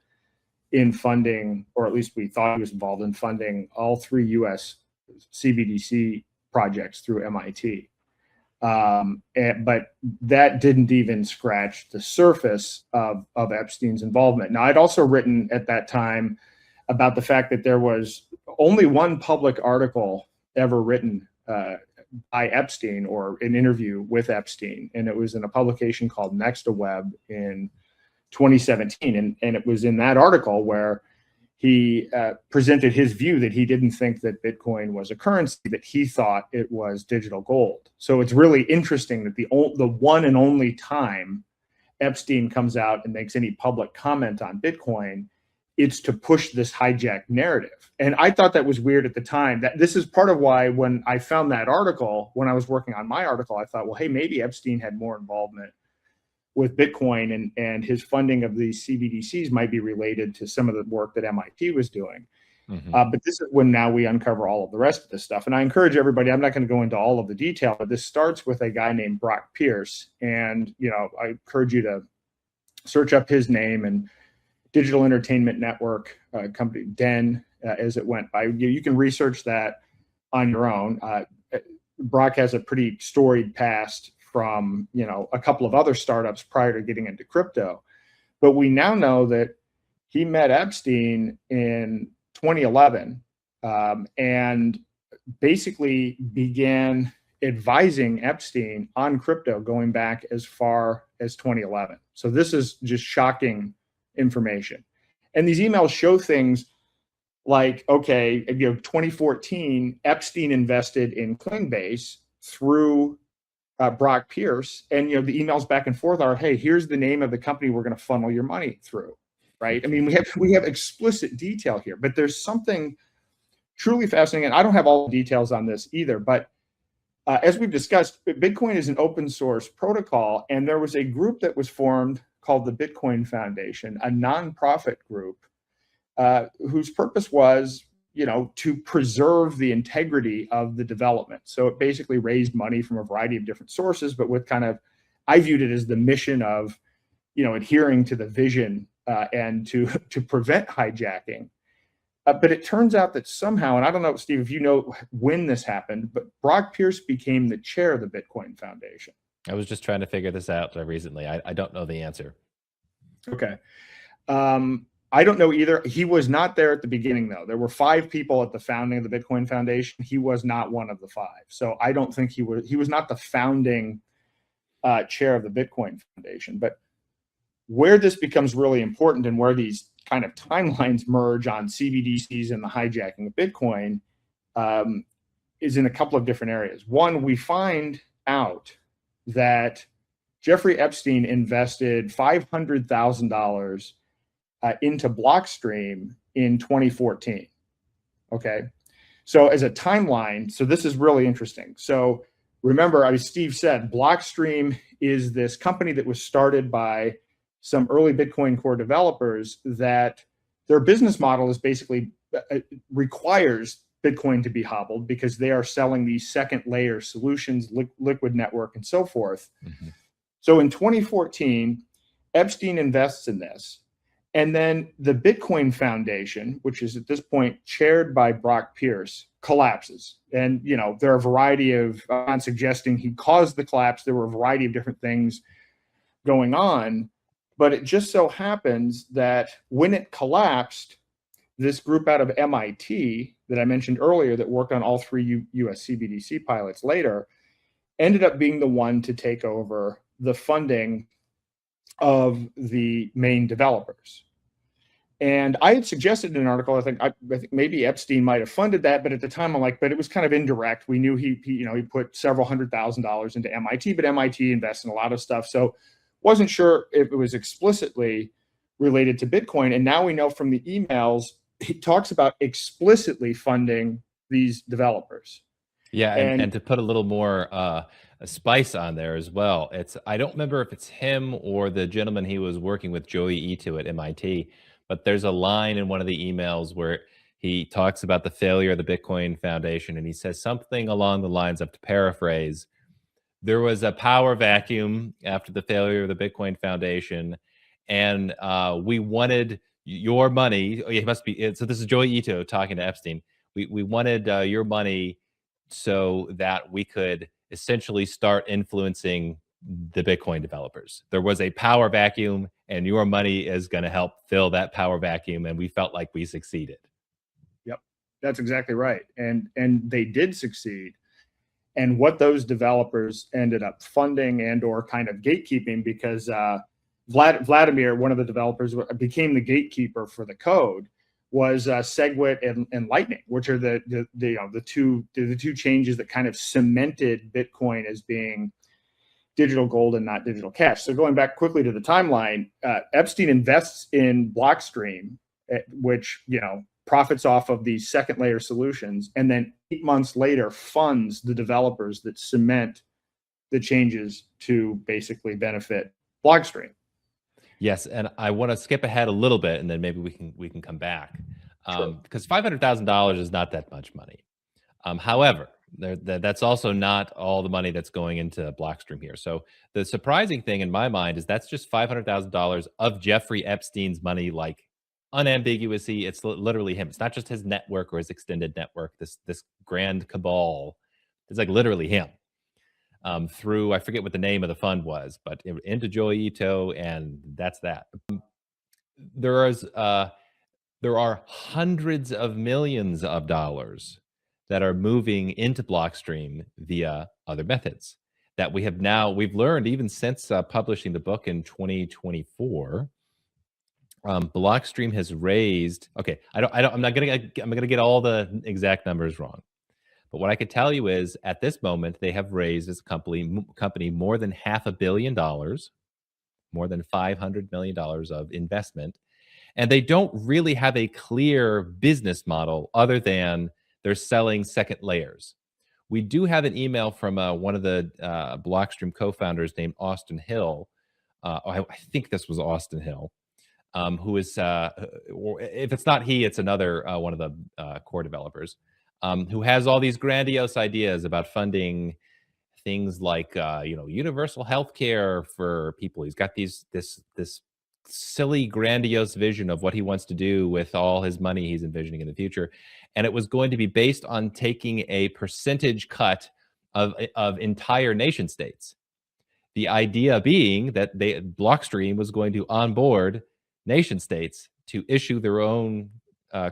in funding, or at least we thought he was involved in funding, all 3 U.S. CBDC projects through MIT. But that didn't even scratch the surface of Epstein's involvement. Now, I'd also written at that time about the fact that there was only one public article ever written by Epstein, or an interview with Epstein, and it was in a publication called NextAweb in 2017. And it was in that article where he presented his view that he didn't think that Bitcoin was a currency, that he thought it was digital gold. So it's really interesting that the one and only time Epstein comes out and makes any public comment on Bitcoin, it's to push this hijack narrative. And I thought that was weird at the time. That this is part of why when I found that article, when I was working on my article, I thought, well, hey, maybe Epstein had more involvement with Bitcoin, and his funding of these CBDCs might be related to some of the work that MIT was doing. Mm-hmm. But this is when now we uncover all of the rest of this stuff. And I encourage everybody, I'm not going to go into all of the detail, but this starts with a guy named Brock Pierce. And, I encourage you to search up his name, and Digital Entertainment Network company, DEN, as it went by. You can research that on your own. Brock has a pretty storied past from, a couple of other startups prior to getting into crypto. But we now know that he met Epstein in 2011 and basically began advising Epstein on crypto going back as far as 2011. So this is just shocking information. And these emails show things like, okay, 2014, Epstein invested in Coinbase through Brock Pierce, and the emails back and forth are, hey, here's the name of the company we're going to funnel your money through, right? I mean, we have explicit detail here, but there's something truly fascinating, and I don't have all the details on this either, but as we've discussed, Bitcoin is an open source protocol, and there was a group that was formed called the Bitcoin Foundation, a nonprofit group whose purpose was, to preserve the integrity of the development. So it basically raised money from a variety of different sources, but with I viewed it as the mission of, adhering to the vision and to prevent hijacking. But it turns out that somehow, and I don't know, Steve, if you know when this happened, but Brock Pierce became the chair of the Bitcoin Foundation. I was just trying to figure this out recently. I don't know the answer. Okay. I don't know either. He was not there at the beginning, though. There were 5 people at the founding of the Bitcoin Foundation. He was not one of the 5. So I don't think he was not the founding chair of the Bitcoin Foundation. But where this becomes really important and where these kind of timelines merge on CBDCs and the hijacking of Bitcoin is in a couple of different areas. One, we find out that Jeffrey Epstein invested $500,000 into Blockstream in 2014. Okay. So as a timeline, so this is really interesting. So remember, as Steve said, Blockstream is this company that was started by some early Bitcoin Core developers that their business model is basically requires Bitcoin to be hobbled because they are selling these second layer solutions, liquid network, and so forth. Mm-hmm. So in 2014, Epstein invests in this. And then the Bitcoin Foundation, which is at this point chaired by Brock Pierce, collapses. And, there are a variety of, I'm not suggesting he caused the collapse. There were a variety of different things going on. But it just so happens that when it collapsed, this group out of MIT that I mentioned earlier that worked on all 3 US CBDC pilots later ended up being the one to take over the funding of the main developers. And I had suggested in an article, I think maybe Epstein might have funded that, but at the time I'm like, but it was kind of indirect. We knew he put several $100,000 into MIT, but MIT invests in a lot of stuff. So wasn't sure if it was explicitly related to Bitcoin. And now we know from the emails, he talks about explicitly funding these developers. Yeah, and to put a little more a spice on there as well, I don't remember if it's him or the gentleman he was working with, Joey Ito at MIT, but there's a line in one of the emails where he talks about the failure of the Bitcoin Foundation, and he says something along the lines of, to paraphrase, there was a power vacuum after the failure of the Bitcoin Foundation, and we wanted your money. It must be. So this is Joey Ito talking to Epstein. We wanted your money so that we could essentially start influencing the Bitcoin developers. There was a power vacuum, and your money is going to help fill that power vacuum, and we felt like we succeeded. Yep, that's exactly right, and they did succeed. And what those developers ended up funding and or kind of gatekeeping, because Vladimir, one of the developers, became the gatekeeper for the code, was SegWit and Lightning, which are the two changes that kind of cemented Bitcoin as being digital gold and not digital cash. So going back quickly to the timeline, Epstein invests in Blockstream, which profits off of these second layer solutions, and then 8 months later funds the developers that cement the changes to basically benefit Blockstream. Yes, and I want to skip ahead a little bit, and then maybe we can come back, because $500,000 is not that much money. However, that's also not all the money that's going into Blockstream here. So the surprising thing in my mind is that's just $500,000 of Jeffrey Epstein's money, like unambiguously. It's literally him. It's not just his network or his extended network. This grand cabal. It's like literally him. Through, I forget what the name of the fund was, but into Joey Ito, and that's that. There there are hundreds of millions of dollars that are moving into Blockstream via other methods that we've learned even since publishing the book in 2024. Blockstream has raised, okay, I'm gonna get all the exact numbers wrong. But what I could tell you is at this moment, they have raised as a company more than $500 million, more than $500 million of investment. And they don't really have a clear business model other than they're selling second layers. We do have an email from one of the Blockstream co-founders named Austin Hill. I think this was Austin Hill, who is, if it's not he, it's another one of the core developers, who has all these grandiose ideas about funding things like universal health care for people. He's got this silly grandiose vision of what he wants to do with all his money he's envisioning in the future, and it was going to be based on taking a percentage cut of entire nation states. The idea being that Blockstream was going to onboard nation states to issue their own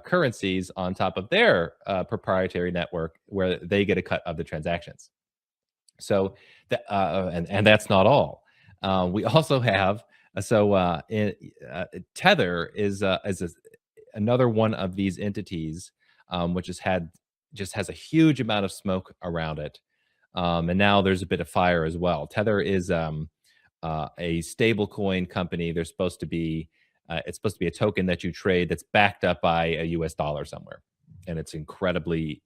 currencies on top of their proprietary network, where they get a cut of the transactions. So, and that's not all. We also have Tether is another one of these entities, which has a huge amount of smoke around it, and now there's a bit of fire as well. Tether is a stablecoin company. There's supposed to be it's supposed to be a token that you trade that's backed up by a U.S. dollar somewhere, and it's incredibly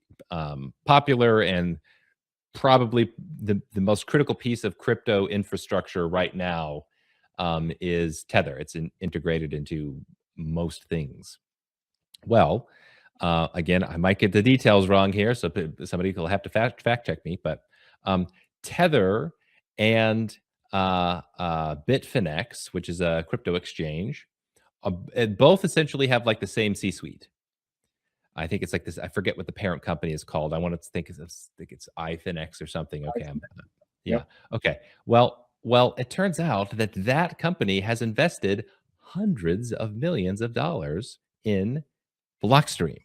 popular and probably the most critical piece of crypto infrastructure right now is Tether. It's integrated into most things. Well, again, I might get the details wrong here, so somebody will have to fact check me. But Tether and Bitfinex, which is a crypto exchange, both essentially have like the same C-suite. I think it's like this. I forget what the parent company is called. I want to think it's iFinex or something. Okay, yeah. Yep. Okay. Well, it turns out that company has invested hundreds of millions of dollars in Blockstream.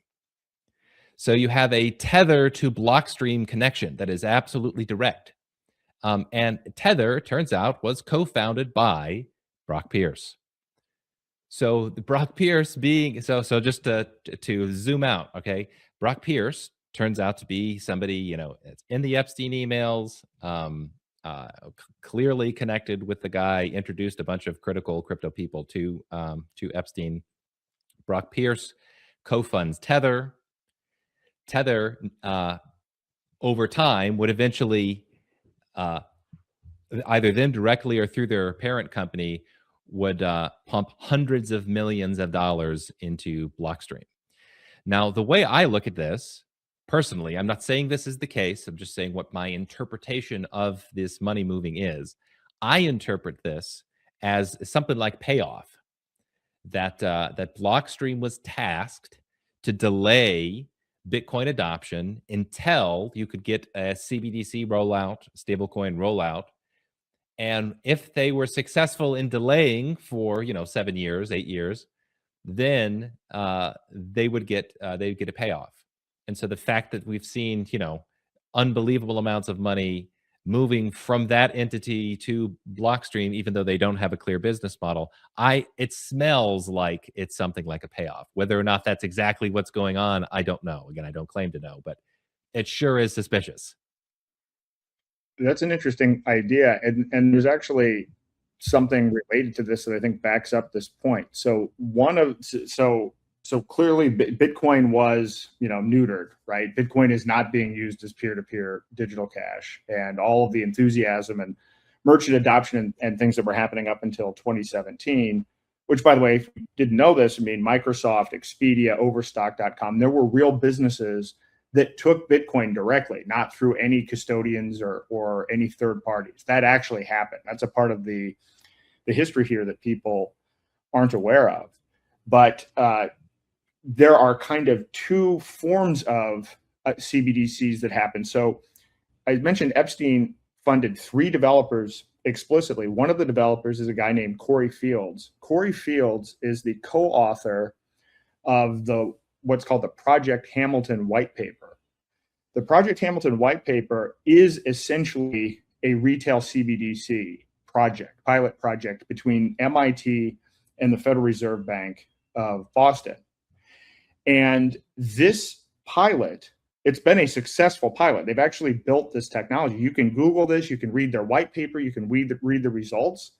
So you have a Tether to Blockstream connection that is absolutely direct. And Tether, turns out, was co-founded by Brock Pierce. So the Brock Pierce being so just to zoom out, okay? Brock Pierce turns out to be somebody, it's in the Epstein emails, clearly connected with the guy, introduced a bunch of critical crypto people to Epstein. Brock Pierce co-funds Tether. Tether, over time, would eventually, either them directly or through their parent company, would pump hundreds of millions of dollars into Blockstream. Now, the way I look at this, personally, I'm not saying this is the case. I'm just saying what my interpretation of this money moving is. I interpret this as something like payoff, that Blockstream was tasked to delay Bitcoin adoption until you could get a CBDC rollout, stablecoin rollout. And if they were successful in delaying for 7 years, 8 years, then they'd get a payoff. And so the fact that we've seen unbelievable amounts of money moving from that entity to Blockstream, even though they don't have a clear business model, it smells like it's something like a payoff. Whether or not that's exactly what's going on, I don't know. Again, I don't claim to know, but it sure is suspicious. That's an interesting idea, and there's actually something related to this that I think backs up this point. So clearly Bitcoin was neutered, right? Bitcoin is not being used as peer-to-peer digital cash, and all of the enthusiasm and merchant adoption and things that were happening up until 2017. Which, by the way, if you didn't know this, Microsoft, Expedia, Overstock.com, there were real businesses that took Bitcoin directly, not through any custodians or any third parties. That actually happened. That's a part of the history here that people aren't aware of. But there are kind of two forms of CBDCs that happen. So I mentioned Epstein funded 3 developers explicitly. One of the developers is a guy named Corey Fields. Corey Fields is the co-author of what's called the Project Hamilton white paper. The Project Hamilton white paper is essentially a retail CBDC pilot project between MIT and the Federal Reserve Bank of Boston. And this pilot, it's been a successful pilot. They've actually built this technology. You can Google this, you can read their white paper, you can read the results.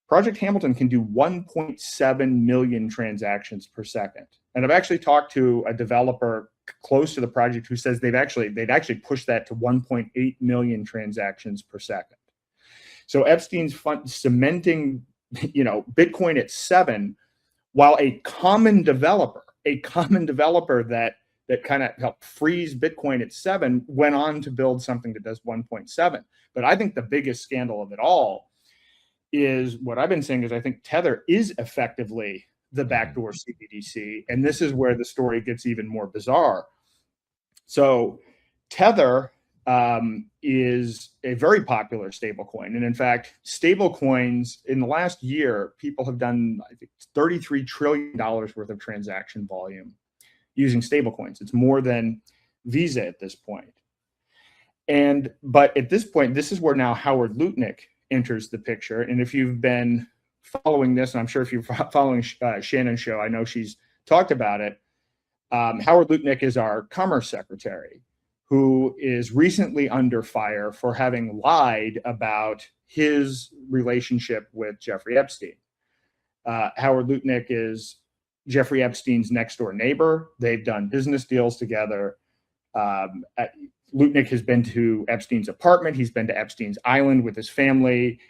Project Hamilton can do 1.7 million transactions per second. And I've actually talked to a developer close to the project who says they'd actually pushed that to 1.8 million transactions per second. So Epstein's cementing, Bitcoin at 7, while a common developer that kind of helped freeze Bitcoin at 7 went on to build something that does 1.7. But I think the biggest scandal of it all is what I've been saying is I think Tether is effectively the backdoor CBDC. And this is where the story gets even more bizarre. So Tether is a very popular stablecoin. And in fact, stablecoins in the last year, people have done, I think, $33 trillion worth of transaction volume using stablecoins. It's more than Visa at this point. But at this point, this is where now Howard Lutnick enters the picture. And if you've been following this, and I'm sure if you're following Shannon's show, I know she's talked about it. Howard Lutnick is our Commerce Secretary, who is recently under fire for having lied about his relationship with Jeffrey Epstein. Howard Lutnick is Jeffrey Epstein's next door neighbor. They've done business deals together. Lutnick has been to Epstein's apartment. He's been to Epstein's island with his family.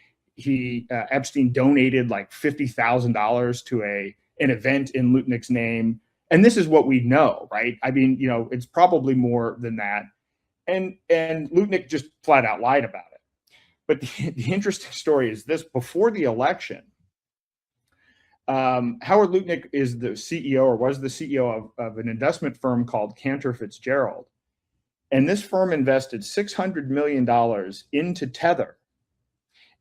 Epstein donated like $50,000 to an event in Lutnick's name. And this is what we know, right? I mean, it's probably more than that. And Lutnick just flat out lied about it. But the interesting story is this: before the election, Howard Lutnick is the CEO, or was the CEO of an investment firm called Cantor Fitzgerald. And this firm invested $600 million into Tether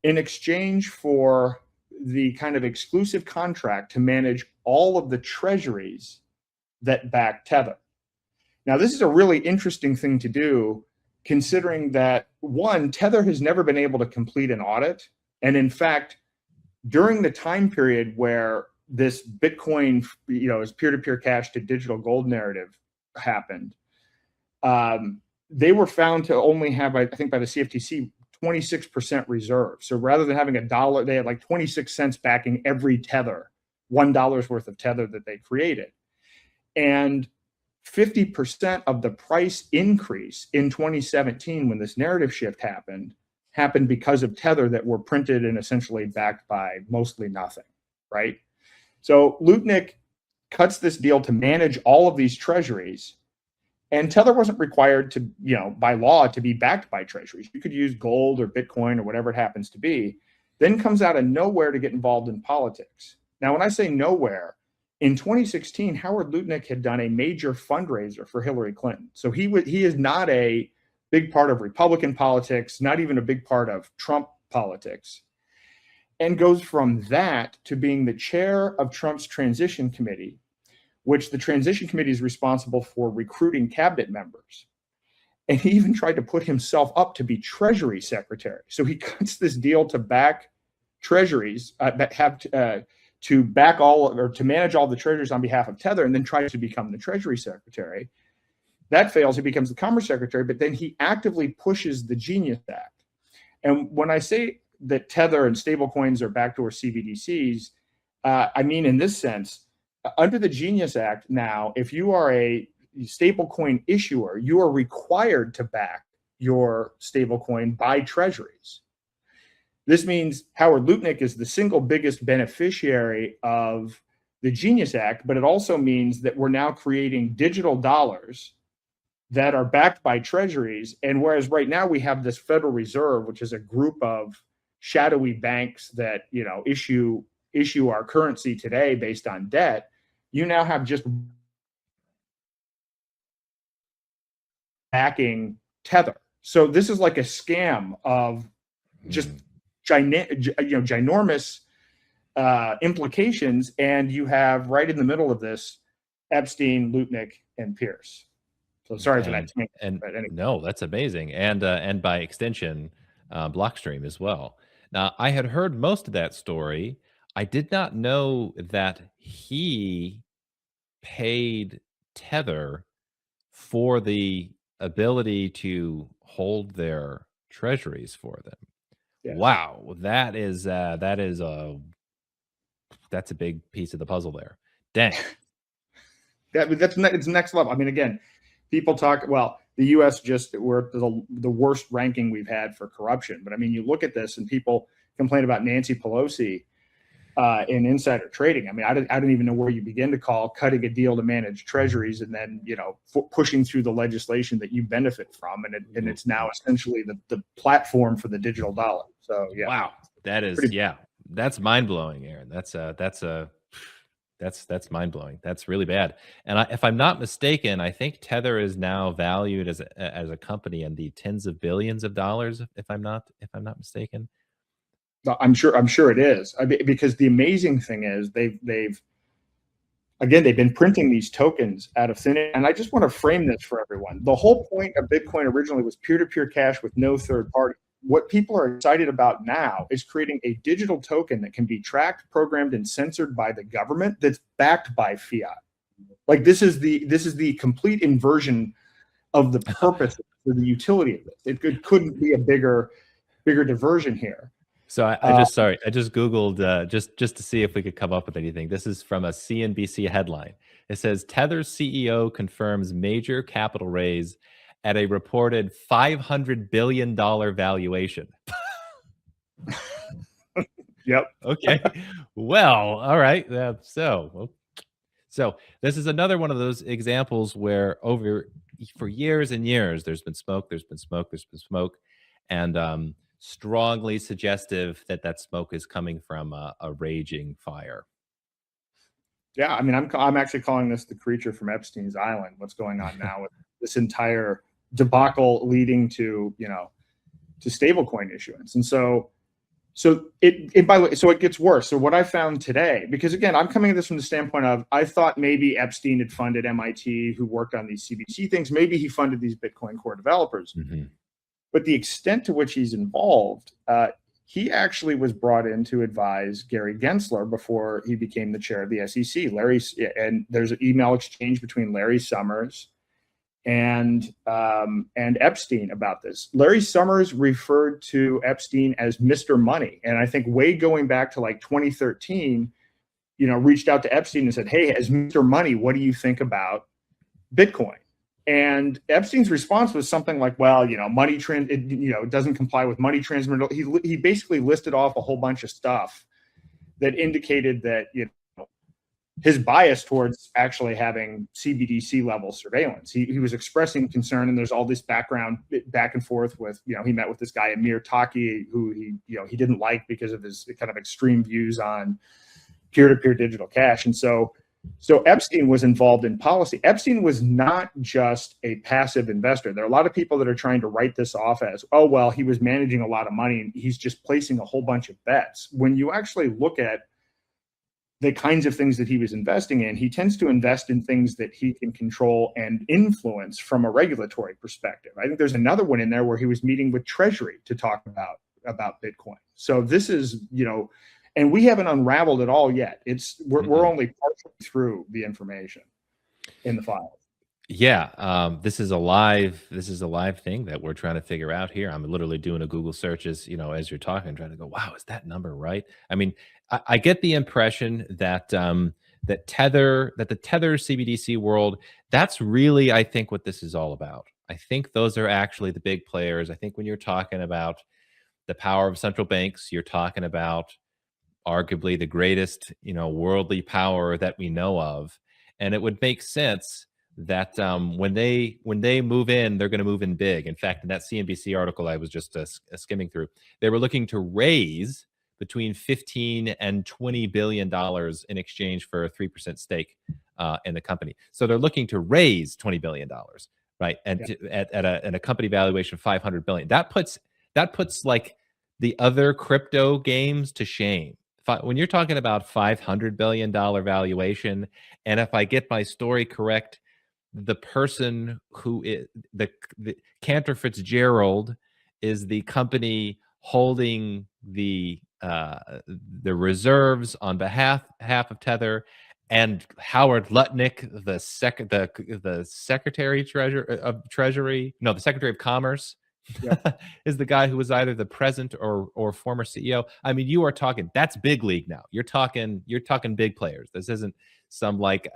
in exchange for the kind of exclusive contract to manage all of the treasuries that back Tether. Now, this is a really interesting thing to do, considering that, one, Tether has never been able to complete an audit. And in fact, during the time period where this Bitcoin, as peer-to-peer cash to digital gold narrative happened, they were found to only have, I think by the CFTC, 26% reserve. So rather than having $1, they had like 26 cents backing every tether, $1 worth of tether that they created. And 50% of the price increase in 2017, when this narrative shift happened because of Tether that were printed and essentially backed by mostly nothing, right? So Lutnick cuts this deal to manage all of these treasuries, and Tether wasn't required to, by law, to be backed by treasuries. You could use gold or Bitcoin or whatever it happens to be. Then comes out of nowhere to get involved in politics. Now, when I say nowhere, in 2016, Howard Lutnick had done a major fundraiser for Hillary Clinton. So he is not a big part of Republican politics, not even a big part of Trump politics, and goes from that to being the chair of Trump's transition committee, which the transition committee is responsible for recruiting cabinet members. And he even tried to put himself up to be Treasury Secretary. So he cuts this deal to back treasuries, to back to manage all the treasuries on behalf of Tether, and then tries to become the Treasury Secretary. That fails. He becomes the Commerce Secretary, but then he actively pushes the Genius Act. And when I say that Tether and stablecoins are backdoor CBDCs, I mean in this sense, under the Genius Act now, if you are a stablecoin issuer, you are required to back your stablecoin by treasuries. This means Howard Lutnick is the single biggest beneficiary of the Genius Act, but it also means that we're now creating digital dollars that are backed by treasuries. And whereas right now we have this Federal Reserve, which is a group of shadowy banks that issue our currency today based on debt, you now have just backing Tether. So this is like a scam of just ginormous implications. And you have right in the middle of this Epstein, Lutnick, and Pierce. So sorry for that. And but anyway. no, that's amazing. And by extension, Blockstream as well. Now, I had heard most of that story. I did not know that he paid Tether for the ability to hold their treasuries for them. Yes. Wow, that's a big piece of the puzzle there. Dang. It's next level. I mean, again, people talk, well, the U.S. we're the worst ranking we've had for corruption. But I mean, you look at this and people complain about Nancy Pelosi in insider trading. I mean, I don't even know where you begin to call cutting a deal to manage treasuries and then, pushing through the legislation that you benefit from. And it's now essentially the platform for the digital dollar. So, yeah. Wow. That's mind blowing, Aaron. That's mind blowing. That's really bad. And if I'm not mistaken, I think Tether is now valued as a company in the tens of billions of dollars. If I'm not mistaken. I'm sure it is. Because the amazing thing is they've been printing these tokens out of thin air. And I just want to frame this for everyone. The whole point of Bitcoin originally was peer-to-peer cash with no third party. What people are excited about now is creating a digital token that can be tracked, programmed, and censored by the government that's backed by fiat. Like this is the complete inversion of the purpose or the utility of this. It couldn't be a bigger diversion here. So I just Googled just to see if we could come up with anything. This is from a CNBC headline. It says Tether's CEO confirms major capital raise at a reported $500 billion valuation. Yep. Okay. Well, all right. So this is another one of those examples where for years and years, there's been smoke, and strongly suggestive that smoke is coming from a raging fire. Yeah, I mean, I'm actually calling this the creature from Epstein's Island. What's going on now with this entire debacle leading to stablecoin issuance, and so it gets worse. So what I found today, because again, I'm coming at this from the standpoint of I thought maybe Epstein had funded MIT, who worked on these CBDC things. Maybe he funded these Bitcoin core developers. Mm-hmm. But the extent to which he's involved, he actually was brought in to advise Gary Gensler before he became the chair of the SEC. And there's an email exchange between Larry Summers and Epstein about this. Larry Summers referred to Epstein as Mr. Money, and I think way going back to like 2013, reached out to Epstein and said, "Hey, as Mr. Money, what do you think about Bitcoin?" And Epstein's response was something like, "Well, money it doesn't comply with money transmitter." He basically listed off a whole bunch of stuff that indicated that his bias towards actually having CBDC level surveillance. He was expressing concern, and there's all this background back and forth with, he met with this guy, Amir Taki, who he didn't like because of his kind of extreme views on peer-to-peer digital cash. And so Epstein was involved in policy. Epstein was not just a passive investor. There are a lot of people that are trying to write this off as, oh, well, he was managing a lot of money and he's just placing a whole bunch of bets. When you actually look at the kinds of things that he was investing in, he tends to invest in things that he can control and influence from a regulatory perspective. I think there's another one in there where he was meeting with Treasury to talk about Bitcoin. So this is, and we haven't unraveled it all yet. We're only partially through the information in the file. Yeah, this is a live thing that we're trying to figure out here. I'm literally doing a Google search as you're talking, trying to go, wow, is that number right? I mean, I get the impression that the Tether CBDC world, that's really, I think, what this is all about. I think those are actually the big players. I think when you're talking about the power of central banks, you're talking about arguably the greatest, worldly power that we know of. And it would make sense that when they move in, they're going to move in big. In fact, in that CNBC article I was just skimming through, they were looking to raise between $15 and $20 billion in exchange for a 3% stake in the company. So they're looking to raise $20 billion, right? And at a company valuation of $500 billion. That puts like the other crypto games to shame. when you're talking about $500 billion valuation, and if I get my story correct, the person who is the Cantor Fitzgerald is the company holding the reserves on behalf of Tether, and Howard Lutnick, the Secretary of Treasury, no, the Secretary of Commerce, Yep. is the guy who was either the present or former CEO. I mean, you are talking, that's big league now. You're talking big players. This isn't some like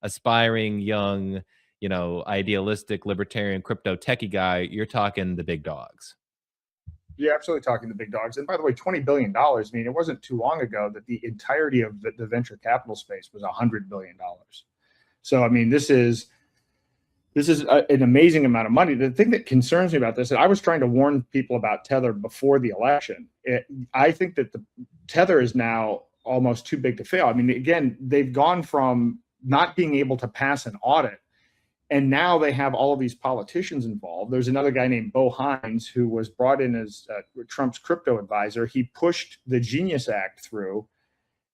aspiring young, idealistic libertarian crypto techie guy. You're talking the big dogs. You're absolutely talking the big dogs. And by the way, $20 billion, I mean, it wasn't too long ago that the entirety of the venture capital space was $100 billion. So, I mean, this is an amazing amount of money. The thing that concerns me about this, and I was trying to warn people about Tether before the election. I think that the Tether is now almost too big to fail. I mean, again, they've gone from not being able to pass an audit, and now they have all of these politicians involved. There's another guy named Bo Hines who was brought in as Trump's crypto advisor. He pushed the Genius Act through.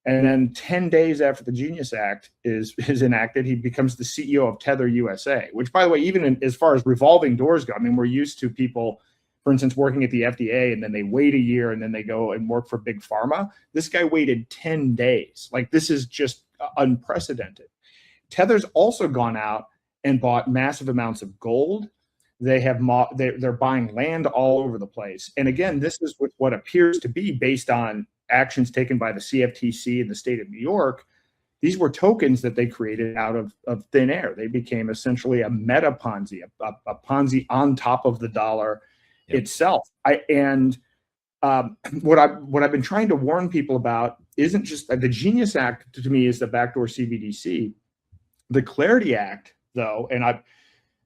And then 10 days after the Genius Act is enacted, he becomes the CEO of Tether USA, which, by the way, even as far as revolving doors go, I mean, we're used to people, for instance, working at the FDA, and then they wait a year and then they go and work for Big Pharma. This guy waited 10 days. Like, this is just unprecedented. Tether's also gone out and bought massive amounts of gold. They're buying land all over the place. And again, this is what appears to be based on actions taken by the CFTC in the state of New York. These were tokens that they created out of thin air. They became essentially a meta Ponzi, a Ponzi on top of the dollar itself. What I've been trying to warn people about isn't just the Genius Act, to me, is the backdoor CBDC. The Clarity Act, though, and I'm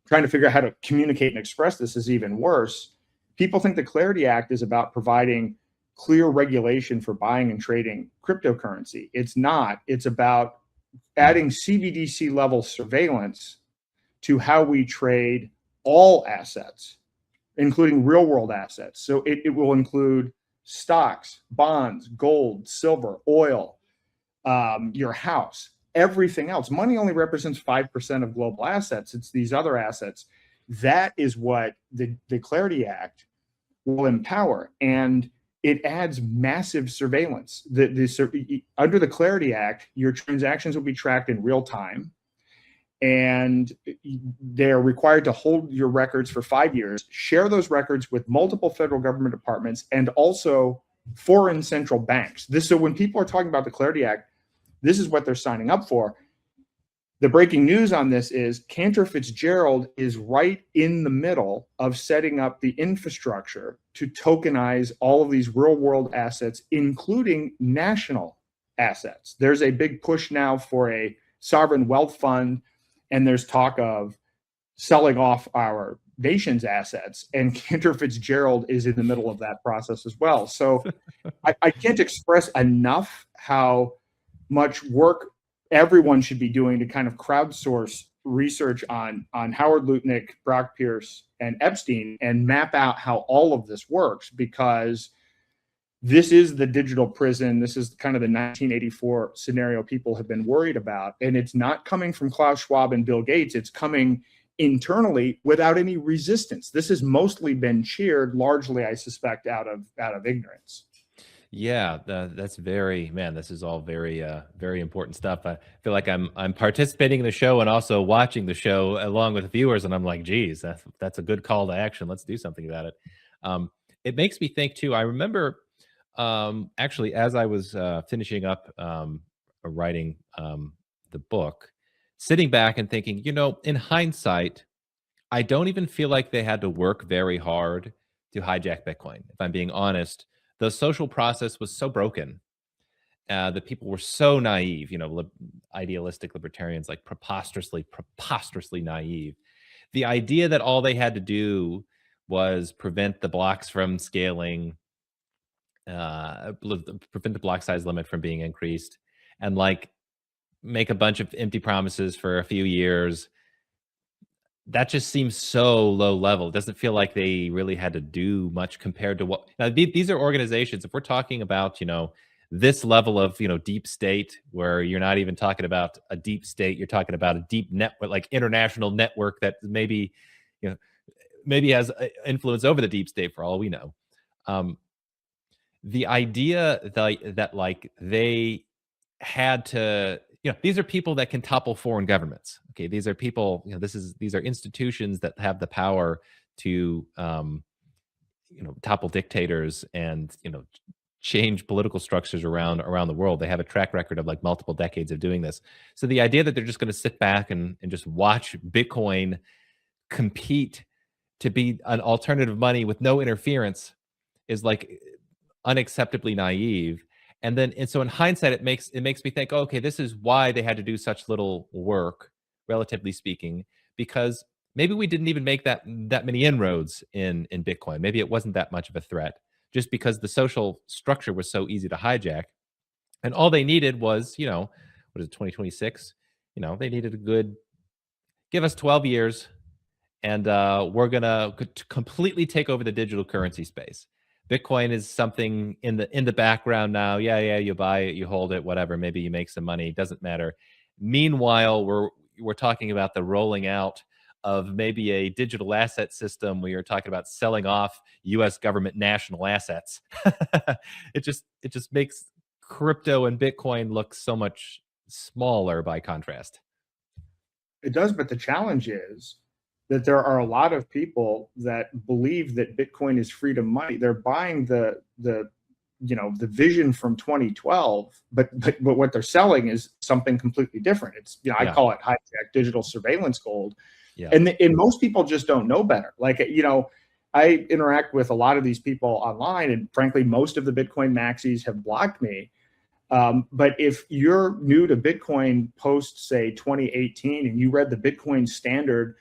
trying to figure out how to communicate and express this, is even worse. People think the Clarity Act is about providing clear regulation for buying and trading cryptocurrency. It's not. It's about adding CBDC level surveillance to how we trade all assets, including real world assets. So it will include stocks, bonds, gold, silver, oil, your house, everything else. Money only represents 5% of global assets. It's these other assets. That is what the Clarity Act will empower. And it adds massive surveillance. Under the Clarity Act, your transactions will be tracked in real time, and they're required to hold your records for 5 years, share those records with multiple federal government departments, and also foreign central banks. So when people are talking about the Clarity Act, this is what they're signing up for. The breaking news on this is Cantor Fitzgerald is right in the middle of setting up the infrastructure to tokenize all of these real world assets, including national assets. There's a big push now for a sovereign wealth fund, and there's talk of selling off our nation's assets, and Cantor Fitzgerald is in the middle of that process as well. So I can't express enough how much work everyone should be doing to kind of crowdsource research on Howard Lutnick, Brock Pierce, and Epstein, and map out how all of this works, because this is the digital prison. This is kind of the 1984 scenario people have been worried about. And it's not coming from Klaus Schwab and Bill Gates. It's coming internally without any resistance. This has mostly been cheered, largely, I suspect, out of ignorance. Yeah, that's this is all very, very important stuff. I feel like I'm participating in the show and also watching the show along with viewers, and I'm like, geez, that's a good call to action. Let's do something about it. It makes me think too. I remember actually, as I was finishing up writing the book, sitting back and thinking, in hindsight, I don't even feel like they had to work very hard to hijack Bitcoin. If I'm being honest, the social process was so broken. The people were so naive, idealistic libertarians, like preposterously naive. The idea that all they had to do was prevent the blocks from scaling, prevent the block size limit from being increased, and like make a bunch of empty promises for a few years. That just seems so low level. It doesn't feel like they really had to do much compared to what. Now, these are organizations. If we're talking about, this level of, deep state, where you're not even talking about a deep state, you're talking about a deep network, like international network that you know, maybe has influence over the deep state for all we know. The idea that like they had to, these are people that can topple foreign governments. Okay, these are people, these are institutions that have the power to, topple dictators and, change political structures around the world. They have a track record of like multiple decades of doing this. So the idea that they're just going to sit back and just watch Bitcoin compete to be an alternative money with no interference is like unacceptably naive. And so in hindsight, it makes me think, oh, okay, this is why they had to do such little work, relatively speaking, because maybe we didn't even make that many inroads in Bitcoin. Maybe it wasn't that much of a threat, just because the social structure was so easy to hijack. And all they needed was, what is it, 2026? They needed a good, give us 12 years, and we're gonna completely take over the digital currency space. Bitcoin is something in the background now. Yeah, you buy it, you hold it, whatever. Maybe you make some money. Doesn't matter. Meanwhile, we're talking about the rolling out of maybe a digital asset system where you're talking about selling off U.S. government national assets. It just makes crypto and Bitcoin look so much smaller by contrast. It does, but the challenge is that there are a lot of people that believe that Bitcoin is freedom money. They're buying the vision from 2012, but what they're selling is something completely different. It's, I call it hijacked digital surveillance gold. Yeah. And most people just don't know better. Like, I interact with a lot of these people online, and frankly, most of the Bitcoin maxis have blocked me. But if you're new to Bitcoin post, say, 2018, and you read the Bitcoin Standard,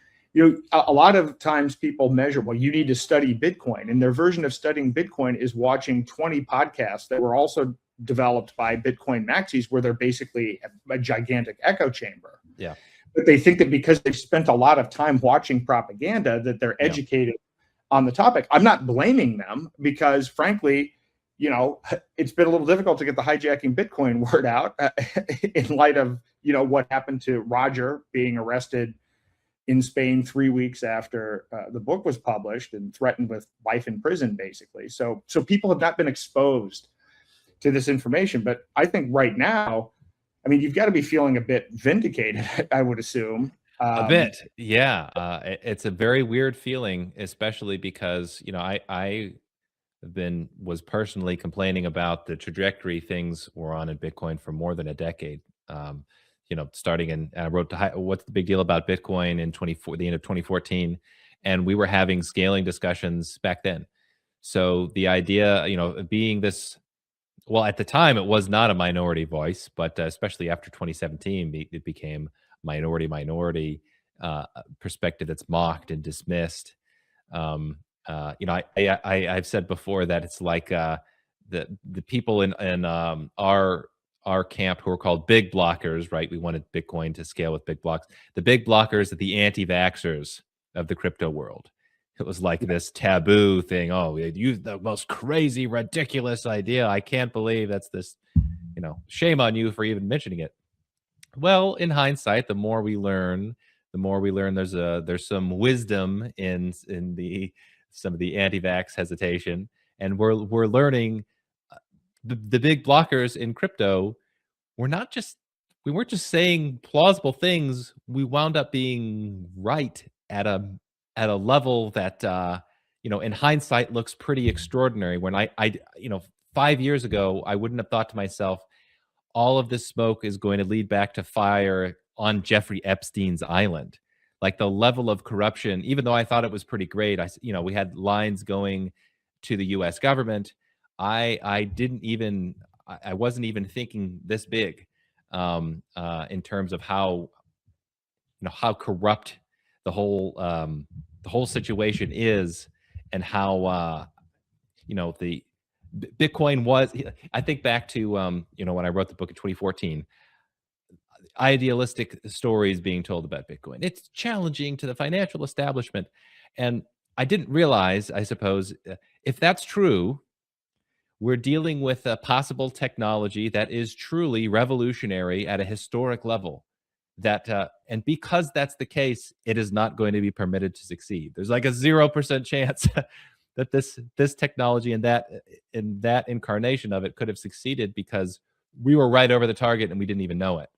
a lot of times people measure, well, you need to study Bitcoin. And their version of studying Bitcoin is watching 20 podcasts that were also developed by Bitcoin maxis, where they're basically a gigantic echo chamber. Yeah. But they think that because they've spent a lot of time watching propaganda, that they're educated on the topic. I'm not blaming them, because frankly, it's been a little difficult to get the hijacking Bitcoin word out in light of, what happened to Roger being arrested in Spain 3 weeks after the book was published and threatened with life in prison, basically. So people have not been exposed to this information. But I think right now, you've got to be feeling a bit vindicated, I would assume. A bit, yeah. It's a very weird feeling, especially because, I was personally complaining about the trajectory things were on in Bitcoin for more than a decade. Starting in, I wrote what's the big deal about Bitcoin in the end of 2014, and we were having scaling discussions back then. So the idea, being this, well, at the time it was not a minority voice, but especially after 2017, it became minority perspective that's mocked and dismissed. I've said before that it's like the people in our camp who are called big blockers, right? We wanted Bitcoin to scale with big blocks. The big blockers are the anti-vaxxers of the crypto world. It was like this taboo thing. Oh, you the most crazy, ridiculous idea. I can't believe that's this, shame on you for even mentioning it. Well, in hindsight, the more we learn, there's some wisdom in some of the anti-vax hesitation, and we're learning the big blockers in crypto. We weren't just saying plausible things. We wound up being right at a level that in hindsight looks pretty extraordinary. When I 5 years ago, I wouldn't have thought to myself, all of this smoke is going to lead back to fire on Jeffrey Epstein's island. Like the level of corruption, even though I thought it was pretty great, we had lines going to the U.S. government. I wasn't even thinking this big in terms of how corrupt the whole situation is, and how the Bitcoin was. I think back to when I wrote the book in 2014. Idealistic stories being told about Bitcoin. It's challenging to the financial establishment. And I didn't realize, I suppose, if that's true, we're dealing with a possible technology that is truly revolutionary at a historic level. And because that's the case, it is not going to be permitted to succeed. There's like a 0% chance that this technology and that incarnation of it could have succeeded, because we were right over the target and we didn't even know it.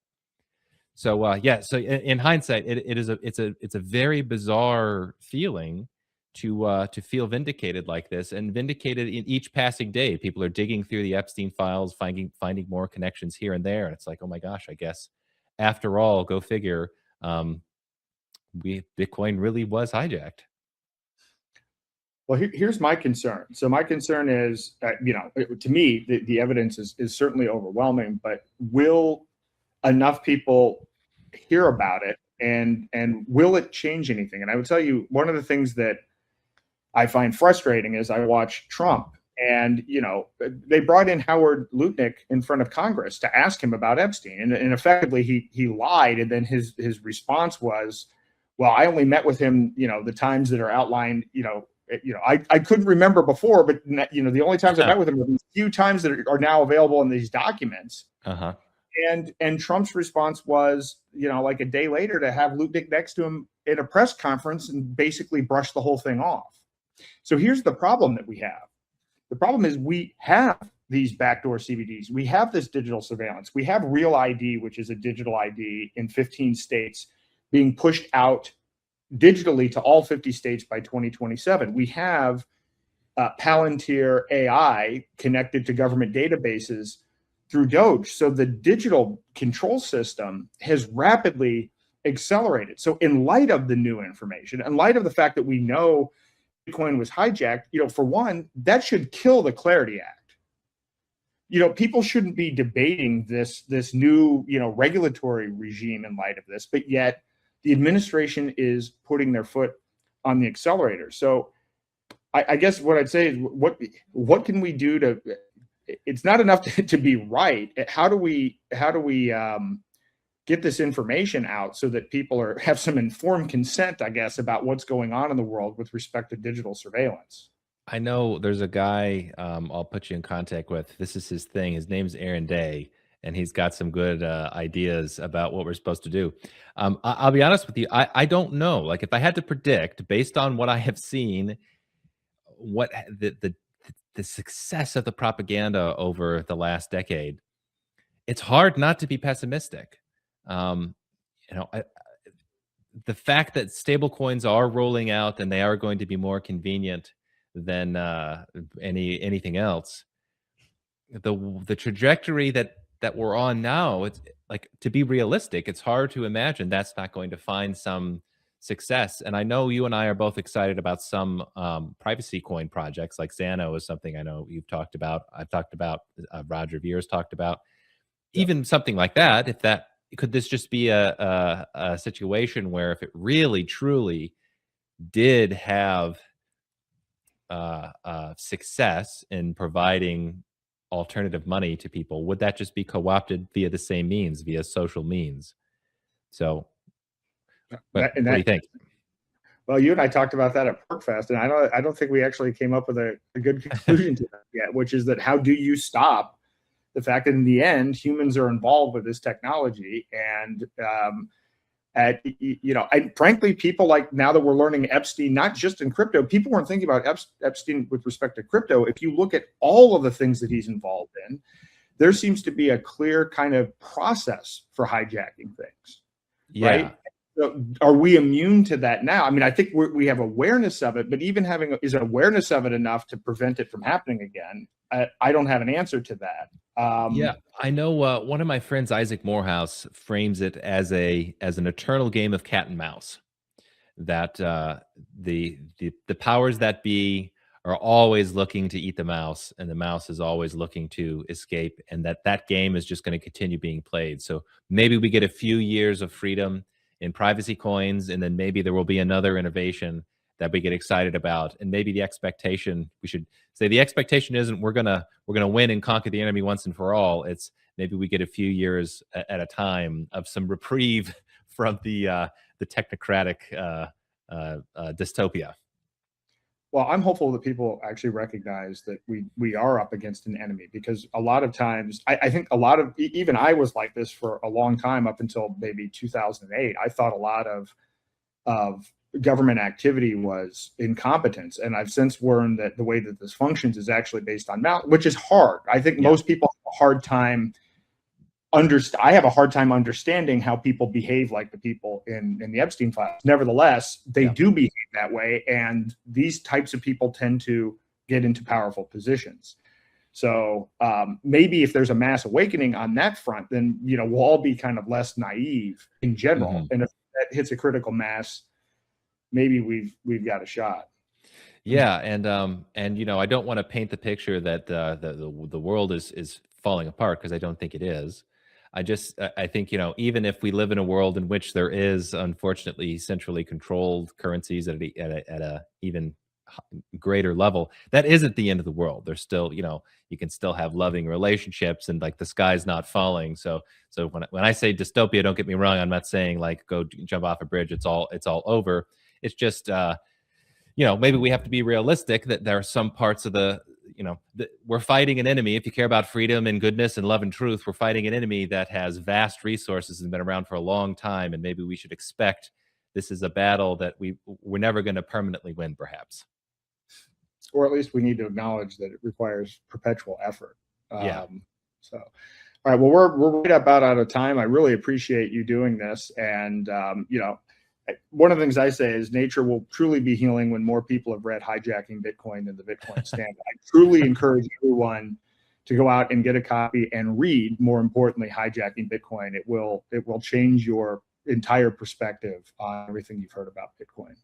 So yeah, so in hindsight, it's a very bizarre feeling to feel vindicated like this, and vindicated in each passing day. People are digging through the Epstein files, finding more connections here and there, and it's like, oh my gosh, I guess after all, go figure, Bitcoin really was hijacked. Well, here's my concern. So my concern is, to me, the evidence is certainly overwhelming, but will enough people hear about it, and will it change anything? And I would tell you, one of the things that I find frustrating is I watch Trump, and they brought in Howard Lutnick in front of Congress to ask him about Epstein, and effectively he lied, and then his response was, well, I only met with him, the times that are outlined, I couldn't remember before, but the only times I met with him were these few times that are now available in these documents. Uh-huh. And Trump's response was, like a day later, to have Lutnick next to him in a press conference and basically brush the whole thing off. So here's the problem that we have. The problem is we have these backdoor CBDs. We have this digital surveillance. We have Real ID, which is a digital ID in 15 states, being pushed out digitally to all 50 states by 2027. We have Palantir AI connected to government databases through Doge. So the digital control system has rapidly accelerated. So in light of the new information, in light of the fact that we know Bitcoin was hijacked, for one, that should kill the Clarity Act. People shouldn't be debating this new, regulatory regime in light of this, but yet the administration is putting their foot on the accelerator. So I guess what I'd say is, what can we do to? It's not enough to be right. How do we get this information out so that people have some informed consent, I guess, about what's going on in the world with respect to digital surveillance? I know there's a guy I'll put you in contact with. This is his thing. His name's Aaron Day, and he's got some good ideas about what we're supposed to do. I'll be honest with you. I don't know. Like, if I had to predict based on what I have seen, what the success of the propaganda over the last decade, it's hard not to be pessimistic. The fact that stable coins are rolling out and they are going to be more convenient than anything else, the trajectory that we're on now, it's like, to be realistic, it's hard to imagine that's not going to find some success. And I know you and I are both excited about some privacy coin projects, like Xano is something I know you've talked about. I've talked about, Roger Vere's talked about. Even something like that, could this just be a situation where, if it really truly did have success in providing alternative money to people, would that just be co-opted via the same means, via social means? So, what do you think? Well, you and I talked about that at PorkFest, and I don't think we actually came up with a good conclusion to that yet, which is that how do you stop the fact that in the end humans are involved with this technology? And frankly, people, like, now that we're learning Epstein, not just in crypto, people weren't thinking about Epstein with respect to crypto. If you look at all of the things that he's involved in, there seems to be a clear kind of process for hijacking things. Yeah. Right? So are we immune to that now? I mean, I think we have awareness of it, but even is awareness of it enough to prevent it from happening again? I don't have an answer to that. Yeah, I know one of my friends, Isaac Morehouse, frames it as an eternal game of cat and mouse. That the powers that be are always looking to eat the mouse, and the mouse is always looking to escape, and that game is just going to continue being played. So maybe we get a few years of freedom in privacy coins, and then maybe there will be another innovation that we get excited about. And maybe the expectation, we should say, the expectation isn't we're gonna win and conquer the enemy once and for all. It's maybe we get a few years at a time of some reprieve from the technocratic dystopia. Well, I'm hopeful that people actually recognize that we are up against an enemy, because a lot of times I think a lot of, even I was like this for a long time up until maybe 2008. I thought a lot of government activity was incompetence, and I've since learned that the way that this functions is actually based on which is hard. I think most people have a hard time I have a hard time understanding how people behave like the people in the Epstein files. Nevertheless, they do behave that way, and these types of people tend to get into powerful positions. So maybe if there's a mass awakening on that front, then we'll all be kind of less naive in general. And if that hits a critical mass, maybe we've got a shot. Yeah, and I don't want to paint the picture that the world is falling apart, because I don't think it is. I think, even if we live in a world in which there is, unfortunately, centrally controlled currencies at a even greater level, that isn't the end of the world. There's still, you can still have loving relationships, and like the sky's not falling. So when I say dystopia, don't get me wrong. I'm not saying like go jump off a bridge. It's all over. It's just, maybe we have to be realistic that there are some parts of we're fighting an enemy. If you care about freedom and goodness and love and truth, we're fighting an enemy that has vast resources and been around for a long time. And maybe we should expect this is a battle that we're never going to permanently win, perhaps. Or at least we need to acknowledge that it requires perpetual effort. So, all right. Well, we're right about out of time. I really appreciate you doing this. And, one of the things I say is nature will truly be healing when more people have read Hijacking Bitcoin than the Bitcoin Standard. I truly encourage everyone to go out and get a copy and read, more importantly, Hijacking Bitcoin. It will change your entire perspective on everything you've heard about Bitcoin.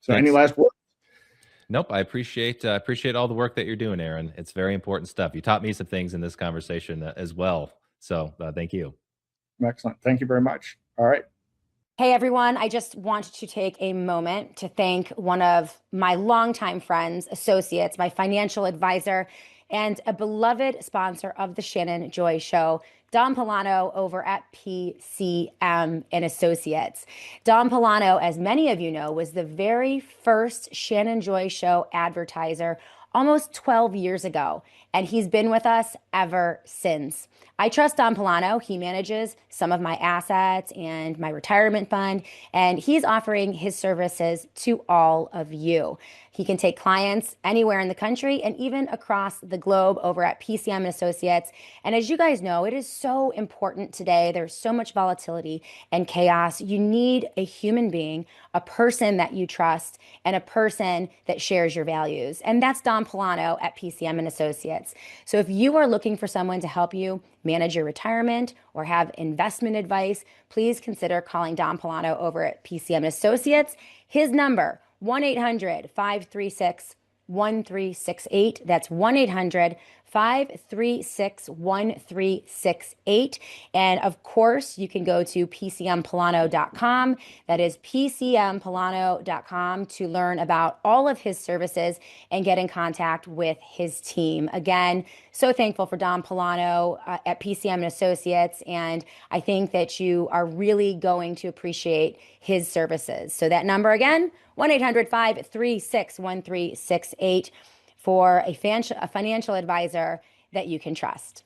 So Thanks. Any last words? Nope. I appreciate all the work that you're doing, Aaron. It's very important stuff. You taught me some things in this conversation as well. So thank you. Excellent. Thank you very much. All right. Hey everyone, I just wanted to take a moment to thank one of my longtime friends, associates, my financial advisor, and a beloved sponsor of the Shannon Joy Show, Don Pullano over at PCM and Associates. Don Pullano, as many of you know, was the very first Shannon Joy Show advertiser almost 12 years ago, and he's been with us ever since. I trust Don Pullano. He manages some of my assets and my retirement fund, and he's offering his services to all of you. He can take clients anywhere in the country and even across the globe over at PCM and Associates. And as you guys know, it is so important today. There's so much volatility and chaos. You need a human being, a person that you trust, and a person that shares your values. And that's Don Pullano at PCM and Associates. So if you are looking for someone to help you manage your retirement or have investment advice, please consider calling Don Pullano over at PCM and Associates. His number, 1-800-536-1368. That's 1-800-536-1368. And of course, you can go to PCMPullano.com. That is PCMPullano.com to learn about all of his services and get in contact with his team. Again, so thankful for Don Pullano at PCM and Associates. And I think that you are really going to appreciate his services. So that number again, 1-800-536-1368 for a financial advisor that you can trust.